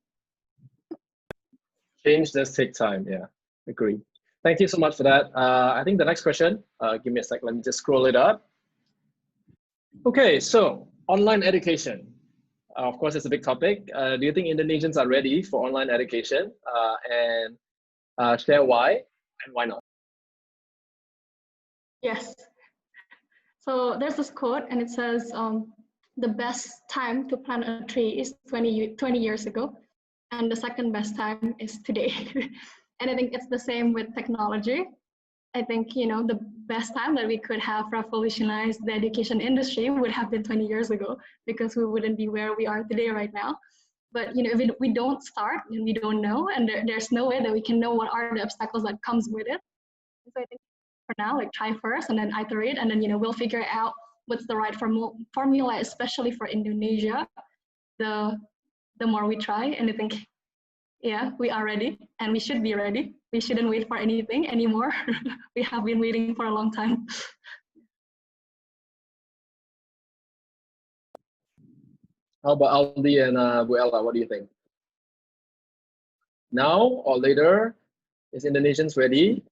B: Change does take time. Yeah, agree. Thank you so much for that. I think the next question, give me a sec, let me just scroll it up. Okay, so online education. Of course, it's a big topic. Do you think Indonesians are ready for online education? And share why and why not?
C: Yes. So there's this quote, and it says, the best time to plant a tree is 20 years ago, and the second best time is today. And I think it's the same with technology. I think, the best time that we could have revolutionized the education industry would have been 20 years ago, because we wouldn't be where we are today right now. But, if we don't start, then we don't know, and there's no way that we can know what are the obstacles that comes with it. So I think for now, try first and then iterate, and then, we'll figure out what's the right formula, especially for Indonesia. The more we try, and I think, yeah, we are ready, and we should be ready. We shouldn't wait for anything anymore. We have been waiting for a long time.
B: How about Aldi and Bu Ella? What do you think? Now or later? Is Indonesians ready?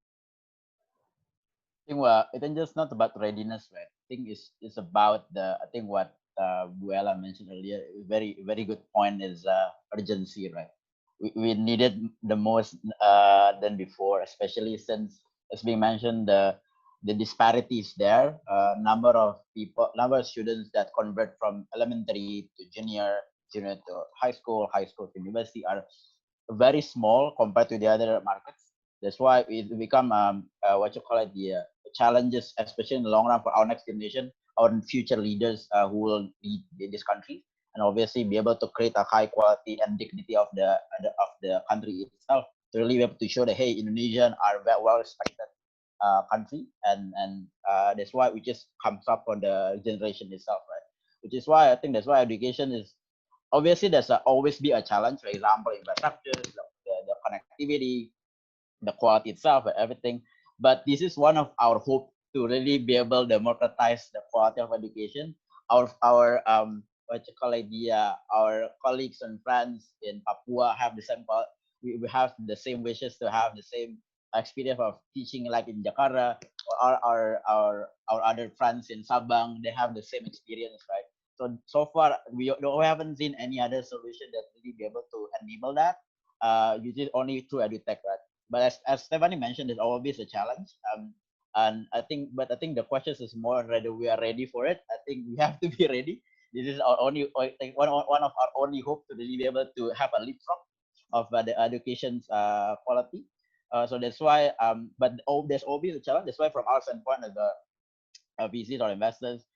E: I think it's just not about readiness, right? I think it's about what Bu Ella mentioned earlier. Very, very good point is urgency, right? We needed the most than before, especially since, as being mentioned, the disparities there. Number of students that convert from elementary to junior to high school to university are very small compared to the other markets. That's why it become what you call it, the challenges, especially in the long run for our next generation, our future leaders who will lead this country, and obviously be able to create a high quality and dignity of the country itself, to really be able to show that, hey, Indonesian are well respected country, and that's why we just comes up on the generation itself, right? Which is why I think that's why education is obviously there's always be a challenge. For example, infrastructure, the connectivity, the quality itself, and everything. But this is one of our hope to really be able to democratize the quality of education. Our what you call it, our colleagues and friends in Papua have the same. We have the same wishes to have the same experience of teaching, like in Jakarta, or our other friends in Sabang, they have the same experience, right? So far we haven't seen any other solution that really be able to enable that. Usually only through Edutech, right? But as Stephanie mentioned, there's always a challenge. And I think the question is more whether we are ready for it. I think we have to be ready. This is our only, I think one of our only hope to really be able to have a leapfrog of the education's quality. So that's why, but there's always a challenge. That's why, from our standpoint as a VCs or investors,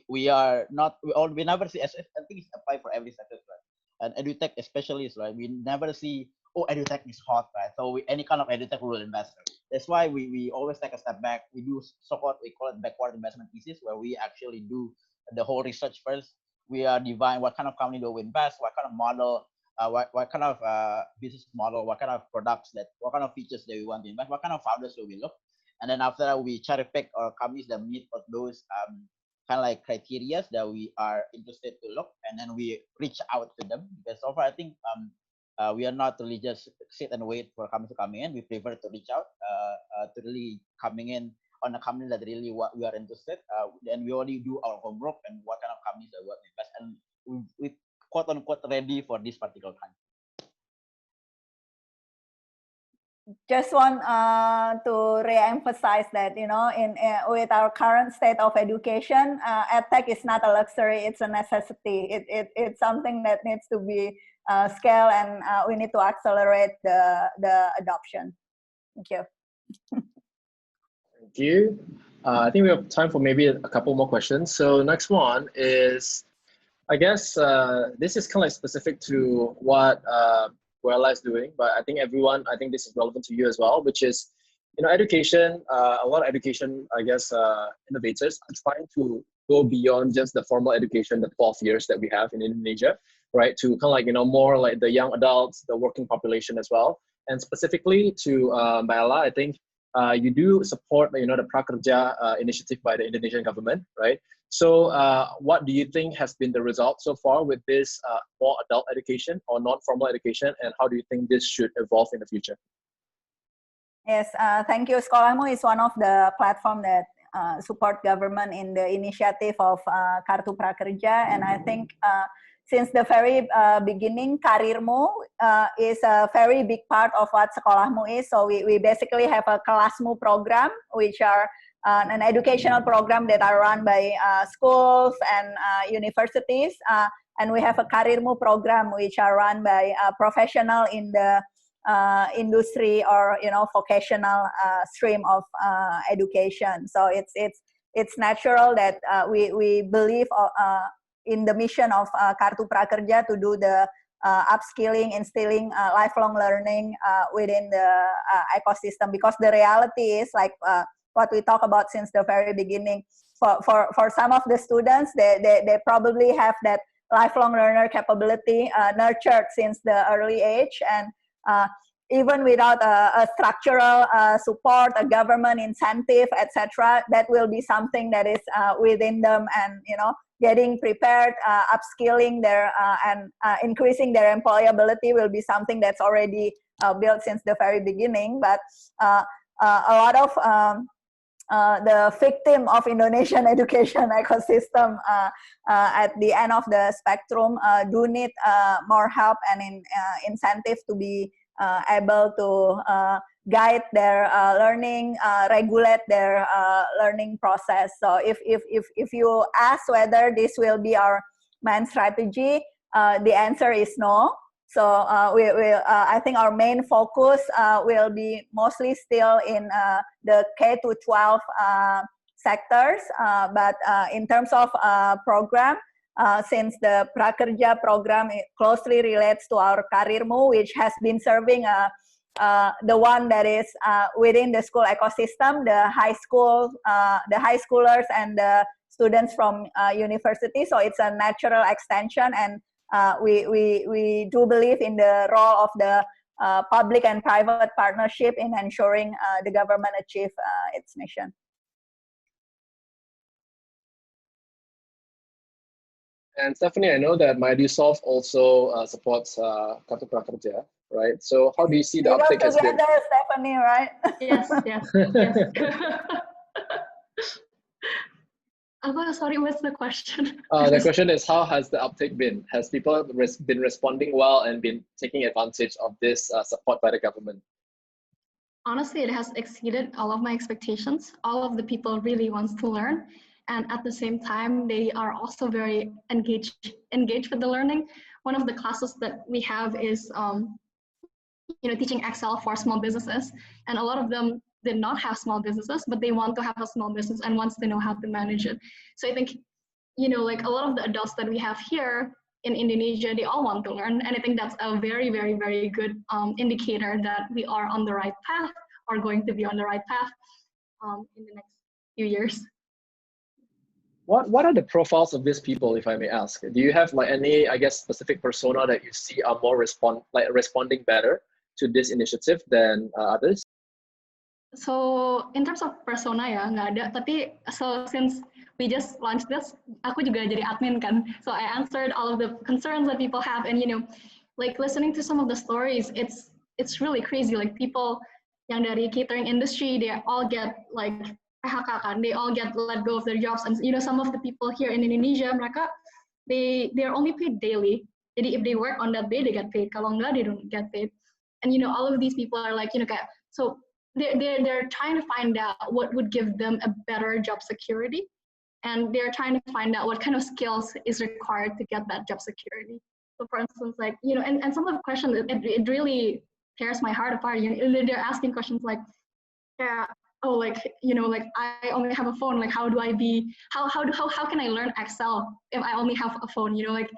E: we are not, we never see, I think it's applied for every sector, right? And Edutech especially is, right, we never see, oh, Edutech is hot, right? So any kind of Edutech we will invest. That's why we always take a step back. We do so-called, we call it backward investment thesis, where we actually do the whole research first. We are divine what kind of company do we invest, what kind of model, what kind of business model, what kind of products, what kind of features that we want to invest, what kind of founders do we look. And then after that, we cherry pick our companies that meet those kind of like criteria that we are interested to look, and then we reach out to them. Because so far, I think we are not really just sit and wait for companies to come in. We prefer to reach out to really coming in on a company that really what we are interested. Then we already do our homework and what kind of companies that we want to invest, and we quote unquote ready for this particular time.
D: Just want to re-emphasize that, you know, with our current state of education, edtech is not a luxury; it's a necessity. It's something that needs to be scaled, and we need to accelerate the adoption. Thank you.
B: Thank you. I think we have time for maybe a couple more questions. So next one is, I guess this is kind of like specific to what Wella is doing, but I think this is relevant to you as well, which is, you know, education, a lot of education, I guess, innovators are trying to go beyond just the formal education, the 12 years that we have in Indonesia, right? To kind of like, you know, more like the young adults, the working population as well. And specifically to Wella, I think you do support, you know, the Prakerja initiative by the Indonesian government, right? So what do you think has been the result so far with this more adult education or non-formal education, and how do you think this should evolve in the future?
D: Yes, thank you. Sekolahmu is one of the platform that support government in the initiative of Kartu Prakerja, and I think since the very beginning, Karirmu is a very big part of what Sekolahmu is. So we basically have a Kelasmu program, which are an educational program that are run by schools and universities. And we have a Karirmu program, which are run by professional in the industry or, you know, vocational stream of education. So it's natural that we believe in the mission of Kartu Prakerja to do the upskilling, instilling lifelong learning within the ecosystem, because the reality is like what we talk about since the very beginning. For some of the students, they probably have that lifelong learner capability nurtured since the early age, and even without a structural support, a government incentive, etc., that will be something that is within them, and, you know, getting prepared, upskilling their and increasing their employability will be something that's already built since the very beginning. But a lot of the victim of Indonesian education ecosystem at the end of the spectrum do need more help and incentive to be able to guide their learning, regulate their learning process. So if you ask whether this will be our main strategy, the answer is no. So I think our main focus will be mostly still in the K to 12 sectors, but in terms of program, since the Prakerja program closely relates to our Karirmu, which has been serving the one that is within the school ecosystem, the high schoolers and the students from university. So it's a natural extension, and we do believe in the role of the public and private partnership in ensuring the government achieve its mission.
B: And Stephanie, I know that MyEduSolve also supports Kartu Prakerja, right? So how do you see the uptake has been?
D: Together, Stephanie, right?
C: Yes. Sorry, what's the question?
B: The question is, how has the uptake been? Has people been responding well and been taking advantage of this support by the government?
C: Honestly, it has exceeded all of my expectations. All of the people really wants to learn. And at the same time, they are also very engaged with the learning. One of the classes that we have is teaching Excel for small businesses. And a lot of them did not have small businesses, but they want to have a small business and wants to know how to manage it. So I think, like a lot of the adults that we have here in Indonesia, they all want to learn. And I think that's a very, very, very good indicator that we are on the right path or going to be on the right path in the next few years.
B: What are the profiles of these people, if I may ask? Do you have like any, I guess, specific persona that you see are more responding better to this initiative than others?
C: So in terms of persona ya nggak ada, tapi so since we just launched this, aku juga jadi admin kan, so I answered all of the concerns that people have, and like listening to some of the stories, it's really crazy. Like people yang dari catering industry, they all get like PHK kan, they all get let go of their jobs, and some of the people here in Indonesia, mereka they're only paid daily. Jadi if they work on that day, they get paid. Kalau enggak, they don't get paid. And all of these people are like kayak, so they're trying to find out what would give them a better job security, and they're trying to find out what kind of skills is required to get that job security. So for instance, like and some of the questions, it really tears my heart apart. They're asking questions like, yeah, oh, like like I only have a phone. Like how can I learn Excel if I only have a phone? Like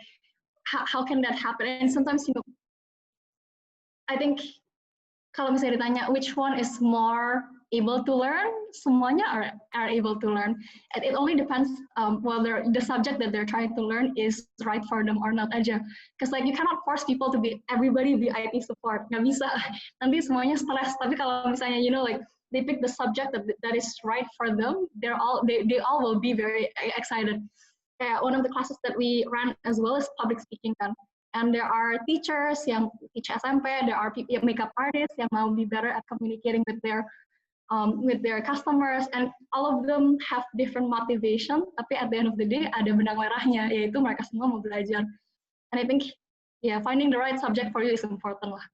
C: how can that happen? And sometimes I think kalau misalnya ditanya which one is more able to learn, semuanya are able to learn. And it only depends whether the subject that they're trying to learn is right for them or not aja. Because like you cannot force people to be everybody be IT support, nggak bisa. Nanti semuanya stress. Tapi kalau misalnya like they pick the subject that is right for them, they all will be very excited. One of the classes that we ran as well is public speaking kan. And there are teachers yang teach SMP, there are makeup artists yang mau be better at communicating with their customers, and all of them have different motivation, tapi at the end of the day ada benang merahnya, yaitu mereka semua mau belajar. And I think finding the right subject for you is important lah.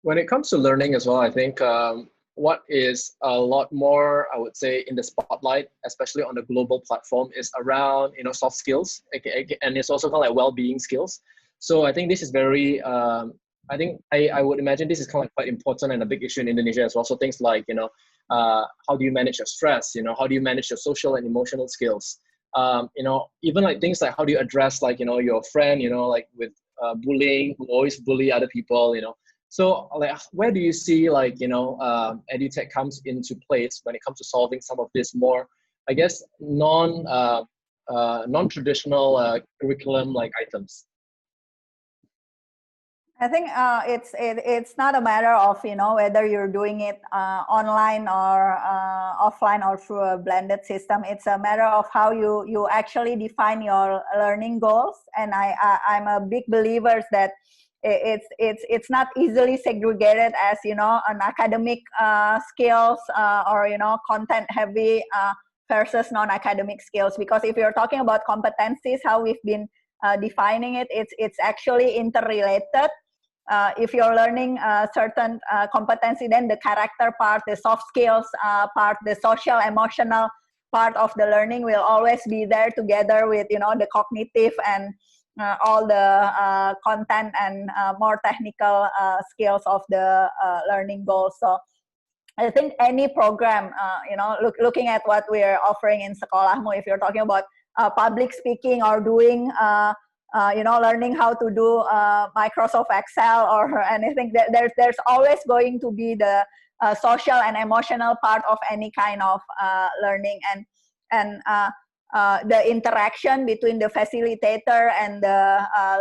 B: When it comes to learning as well, I think what is a lot more, I would say, in the spotlight, especially on the global platform, is around soft skills, and it's also kind of like well-being skills. So I think this is very, I think I would imagine this is kind of like quite important and a big issue in Indonesia as well. So things like how do you manage your stress? How do you manage your social and emotional skills? Even like things like how do you address like your friend like with bullying, who always bully other people. So like, where do you see like, Edutech comes into place when it comes to solving some of this more, I guess, non-traditional curriculum like items?
D: I think it's not a matter of whether you're doing it online or offline or through a blended system. It's a matter of how you actually define your learning goals. And I'm a big believer that it's not easily segregated as an academic skills or content heavy versus non-academic skills, because if you're talking about competencies, how we've been defining it, it's actually interrelated. If you're learning a certain competency, then the character part, the soft skills part, the social emotional part of the learning will always be there together with, you know, the cognitive and all the content and more technical skills of the learning goals. So I think any program, you know, looking at what we're offering in Sekolahmu, if you're talking about public speaking or doing, you know, learning how to do Microsoft Excel or anything, there's always going to be the social and emotional part of any kind of learning, and the interaction between the facilitator and the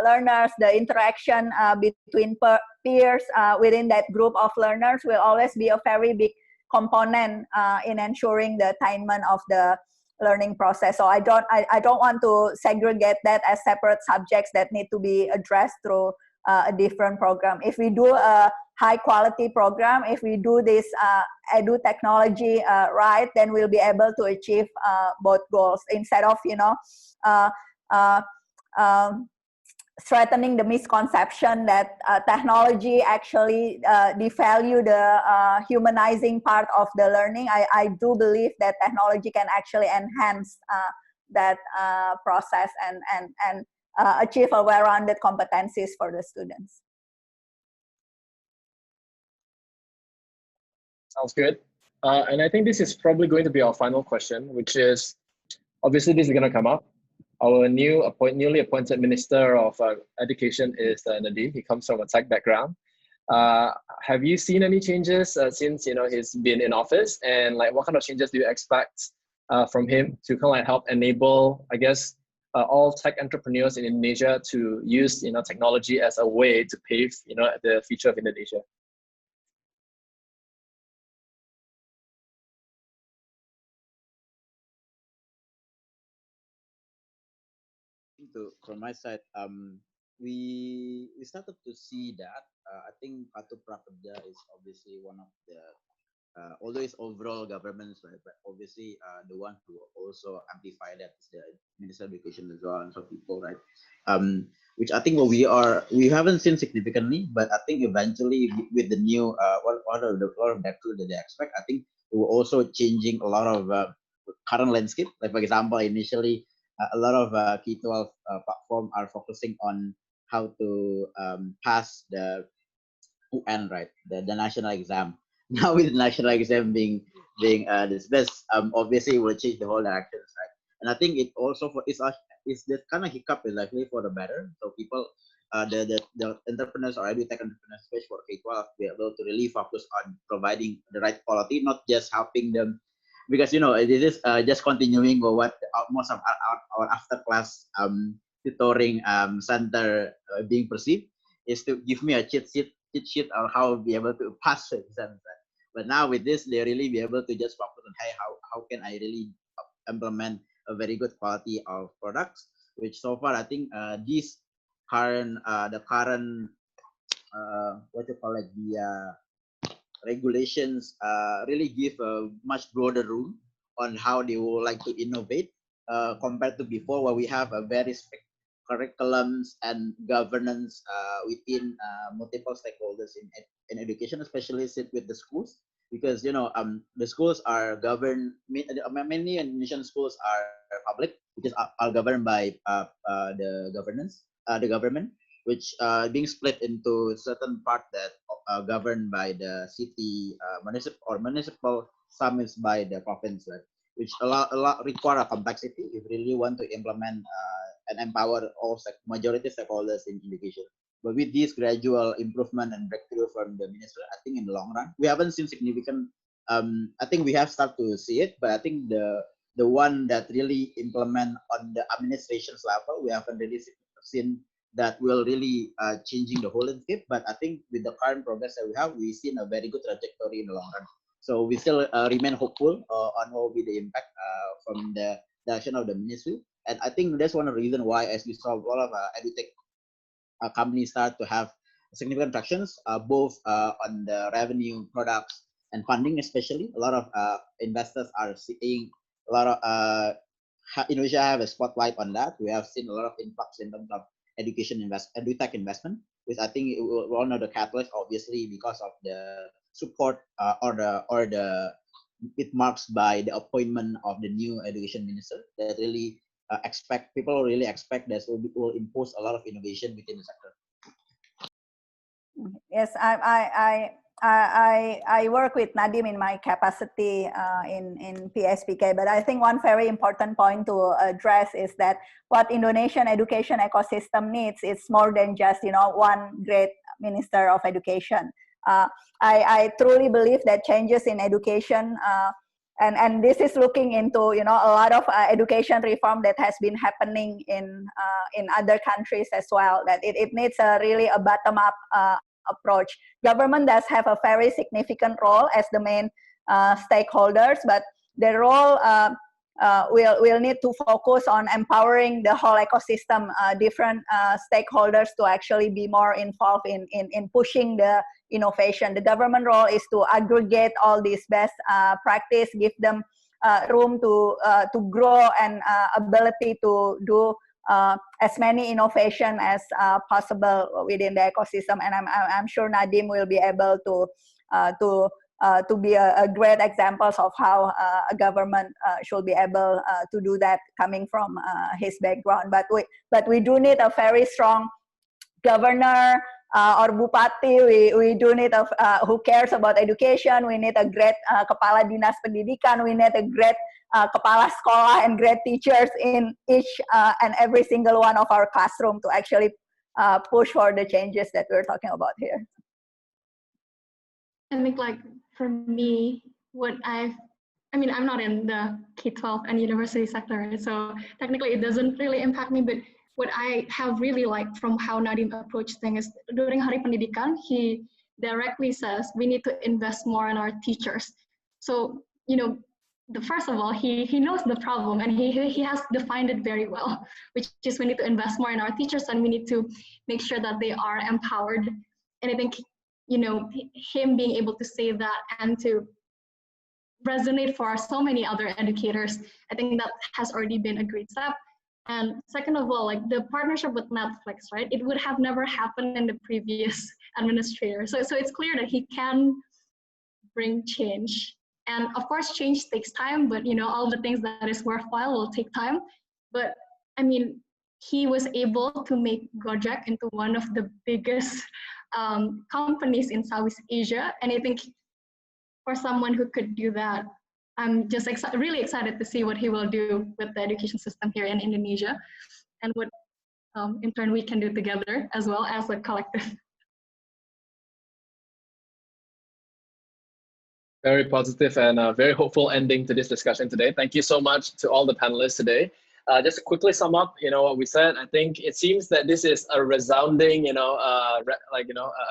D: learners, the interaction between peers within that group of learners will always be a very big component in ensuring the attainment of the learning process. So I don't want to segregate that as separate subjects that need to be addressed through a different program. If we do a high quality program, if we do this edu technology right, then we'll be able to achieve both goals, instead of, you know, strengthening the misconception that technology actually devalue the humanizing part of the learning. I do believe that technology can actually enhance that process and achieve a well-rounded competencies for the students.
B: Sounds good. And I think this is probably going to be our final question, which is, obviously this is going to come up. Our newly appointed Minister of Education is Nadim. He comes from a tech background. Have you seen any changes since, you know, he's been in office, and like what kind of changes do you expect from him to kind of like help enable, I guess, all tech entrepreneurs in Indonesia to use, you know, technology as a way to pave, you know, the future of Indonesia?
E: From my side, we started to see that. I think Kartu Prakerja is obviously one of the, although it's overall governments, right, but obviously the one who also amplify that is the Minister of Education as well, and some people, right? Which I think we haven't seen significantly, but I think eventually with the new what are the lot of that tool that they expect, I think it will also changing a lot of current landscape. Like for example, initially a lot of K-12 platform are focusing on how to pass the UN, right, the national exam. Now with the national exam being dismissed, obviously it will change the whole directions, right? And I think it also it's the kind of hiccup is likely for the better. So people, the entrepreneurs or edutech entrepreneurs, especially for K-12, be able to really focus on providing the right quality, not just helping them. Because, you know, this is just continuing what most of our after class tutoring center being perceived is to give me a cheat sheet on how to be able to pass the exam. But now with this, they really be able to just focus on, hey, how can I really implement a very good quality of products? Which so far I think these current what you call it, the regulations really give a much broader room on how they would like to innovate compared to before, where we have a very strict curriculums and governance within multiple stakeholders in education, especially sit with the schools, because, you know, the schools are governed, many Indonesian schools are public, which is are governed by the government, which being split into certain part that governed by the city municipal, some is by the province, right? Which a lot require a complexity if you really want to implement and empower all majority stakeholders in education. But with this gradual improvement and breakthrough from the minister, I think in the long run, we haven't seen significant. I think we have started to see it, but I think the one that really implement on the administration's level, we haven't really seen that will really changing the whole landscape. But I think with the current progress that we have, we've seen a very good trajectory in the long run. So we still remain hopeful on what will be the impact from the action of the ministry. And I think that's one of the reasons why, as we saw, a lot of edutech companies start to have significant tractions, both on the revenue, products, and funding, especially. A lot of investors are seeing a lot of Indonesia have a spotlight on that. We have seen a lot of influx in terms of edutech investment, which I think it will one of the catalysts, obviously, because of the support or the it marks by the appointment of the new education minister that really people really expect that will impose a lot of innovation within the sector.
D: Yes, I work with Nadim in my capacity in PSPK, but I think one very important point to address is that what Indonesian education ecosystem needs is more than just one great minister of education. I truly believe that changes in education and this is looking into a lot of education reform that has been happening in other countries as well. That it needs really a bottom up approach. Government does have a very significant role as the main stakeholders, but their role will need to focus on empowering the whole ecosystem, different stakeholders to actually be more involved in pushing the innovation. The government role is to aggregate all these best practice, give them room to grow and ability to do as many innovation as possible within the ecosystem. And I'm sure Nadim will be able to be a great examples of how a government should be able to do that coming from his background. But we do need a very strong governor or bupati. We do need who cares about education. We need a great kepala dinas pendidikan. We need a great kepala sekolah and great teachers in each and every single one of our classroom to actually push for the changes that we're talking about here.
C: I think like for me, I'm not in the K-12 and university sector, right? So technically it doesn't really impact me, but what I have really liked from how Nadim approached things is during Hari Pendidikan, he directly says we need to invest more in our teachers. So, first of all, he knows the problem and he has defined it very well, which is we need to invest more in our teachers and we need to make sure that they are empowered. And I think, him being able to say that and to resonate for so many other educators, I think that has already been a great step. And second of all, like the partnership with Netflix, right? It would have never happened in the previous administrator. So it's clear that he can bring change. And of course, change takes time, but all the things that is worthwhile will take time. But I mean, he was able to make Gojek into one of the biggest companies in Southeast Asia. And I think for someone who could do that, I'm just really excited to see what he will do with the education system here in Indonesia and what in turn we can do together as well as a collective.
B: Very positive and a very hopeful ending to this discussion today. Thank you so much to all the panelists today. Just to quickly sum up, what we said, I think it seems that this is a resounding,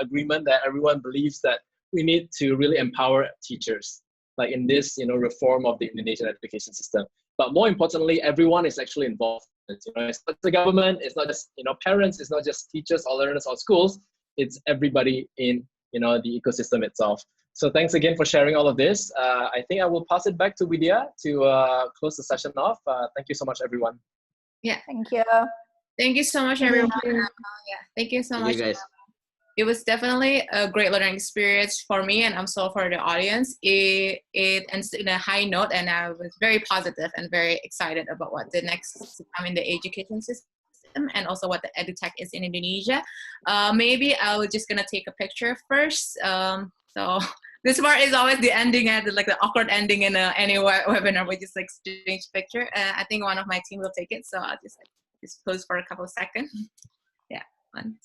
B: agreement that everyone believes that we need to really empower teachers, like in this, reform of the Indonesian education system. But more importantly, everyone is actually involved. It's not the government, it's not just, parents, it's not just teachers or learners or schools, it's everybody in, the ecosystem itself. So thanks again for sharing all of this. I think I will pass it back to Widya to close the session off. Thank you so much, everyone.
A: Yeah.
D: Thank you.
A: Thank you so much, everyone. Thank you so much.
E: You guys.
A: It was definitely a great learning experience for me, and I'm so for the audience. It ends in a high note, and I was very positive and very excited about what the next to come in the education system, and also what the Edutech is in Indonesia. Maybe I was just gonna take a picture first. So this part is always the ending, like the awkward ending in any webinar. We just like exchange picture. I think one of my team will take it, so I'll just pose for a couple of seconds. Yeah, one.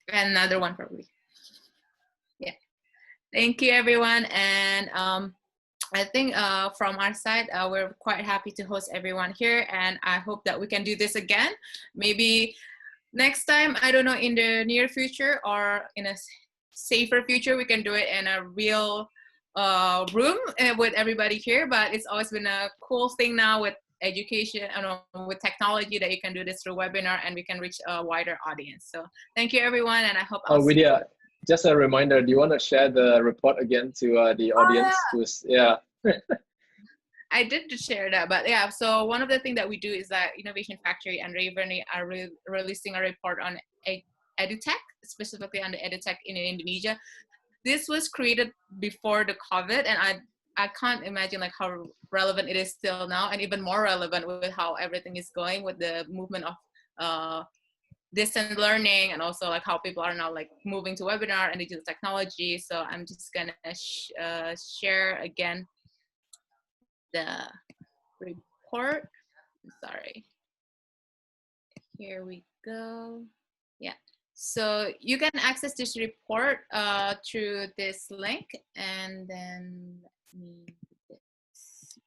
A: And another one probably. Yeah. Thank you, everyone. And I think from our side, we're quite happy to host everyone here. And I hope that we can do this again. Maybe next time, I don't know, in the near future or in a safer future, we can do it in a real room with everybody here. But it's always been a cool thing now with education, with technology, that you can do this through webinar and we can reach a wider audience. So thank you, everyone, and I hope
B: Widya, just a reminder, do you want to share the report again to the audience? Yeah.
A: I did share that, but yeah, so one of the things that we do is that Innovation Factory and Raven are releasing a report on Edutech, specifically on the Edutech in Indonesia. this was created before the COVID, and I can't imagine like how relevant it is still now, and even more relevant with how everything is going with the movement of distance learning, and also like how people are now like moving to webinar and digital technology. So I'm just gonna share again the report. Sorry. Here we go. Yeah. So you can access this report through this link, and then let me do this.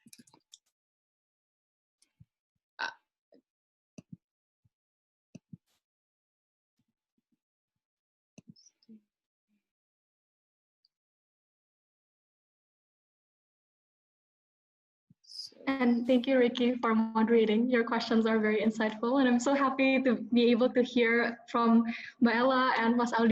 C: And thank you, Ricky, for moderating. Your questions are very insightful, and I'm so happy to be able to hear from Mbak Ella and Mas Aldi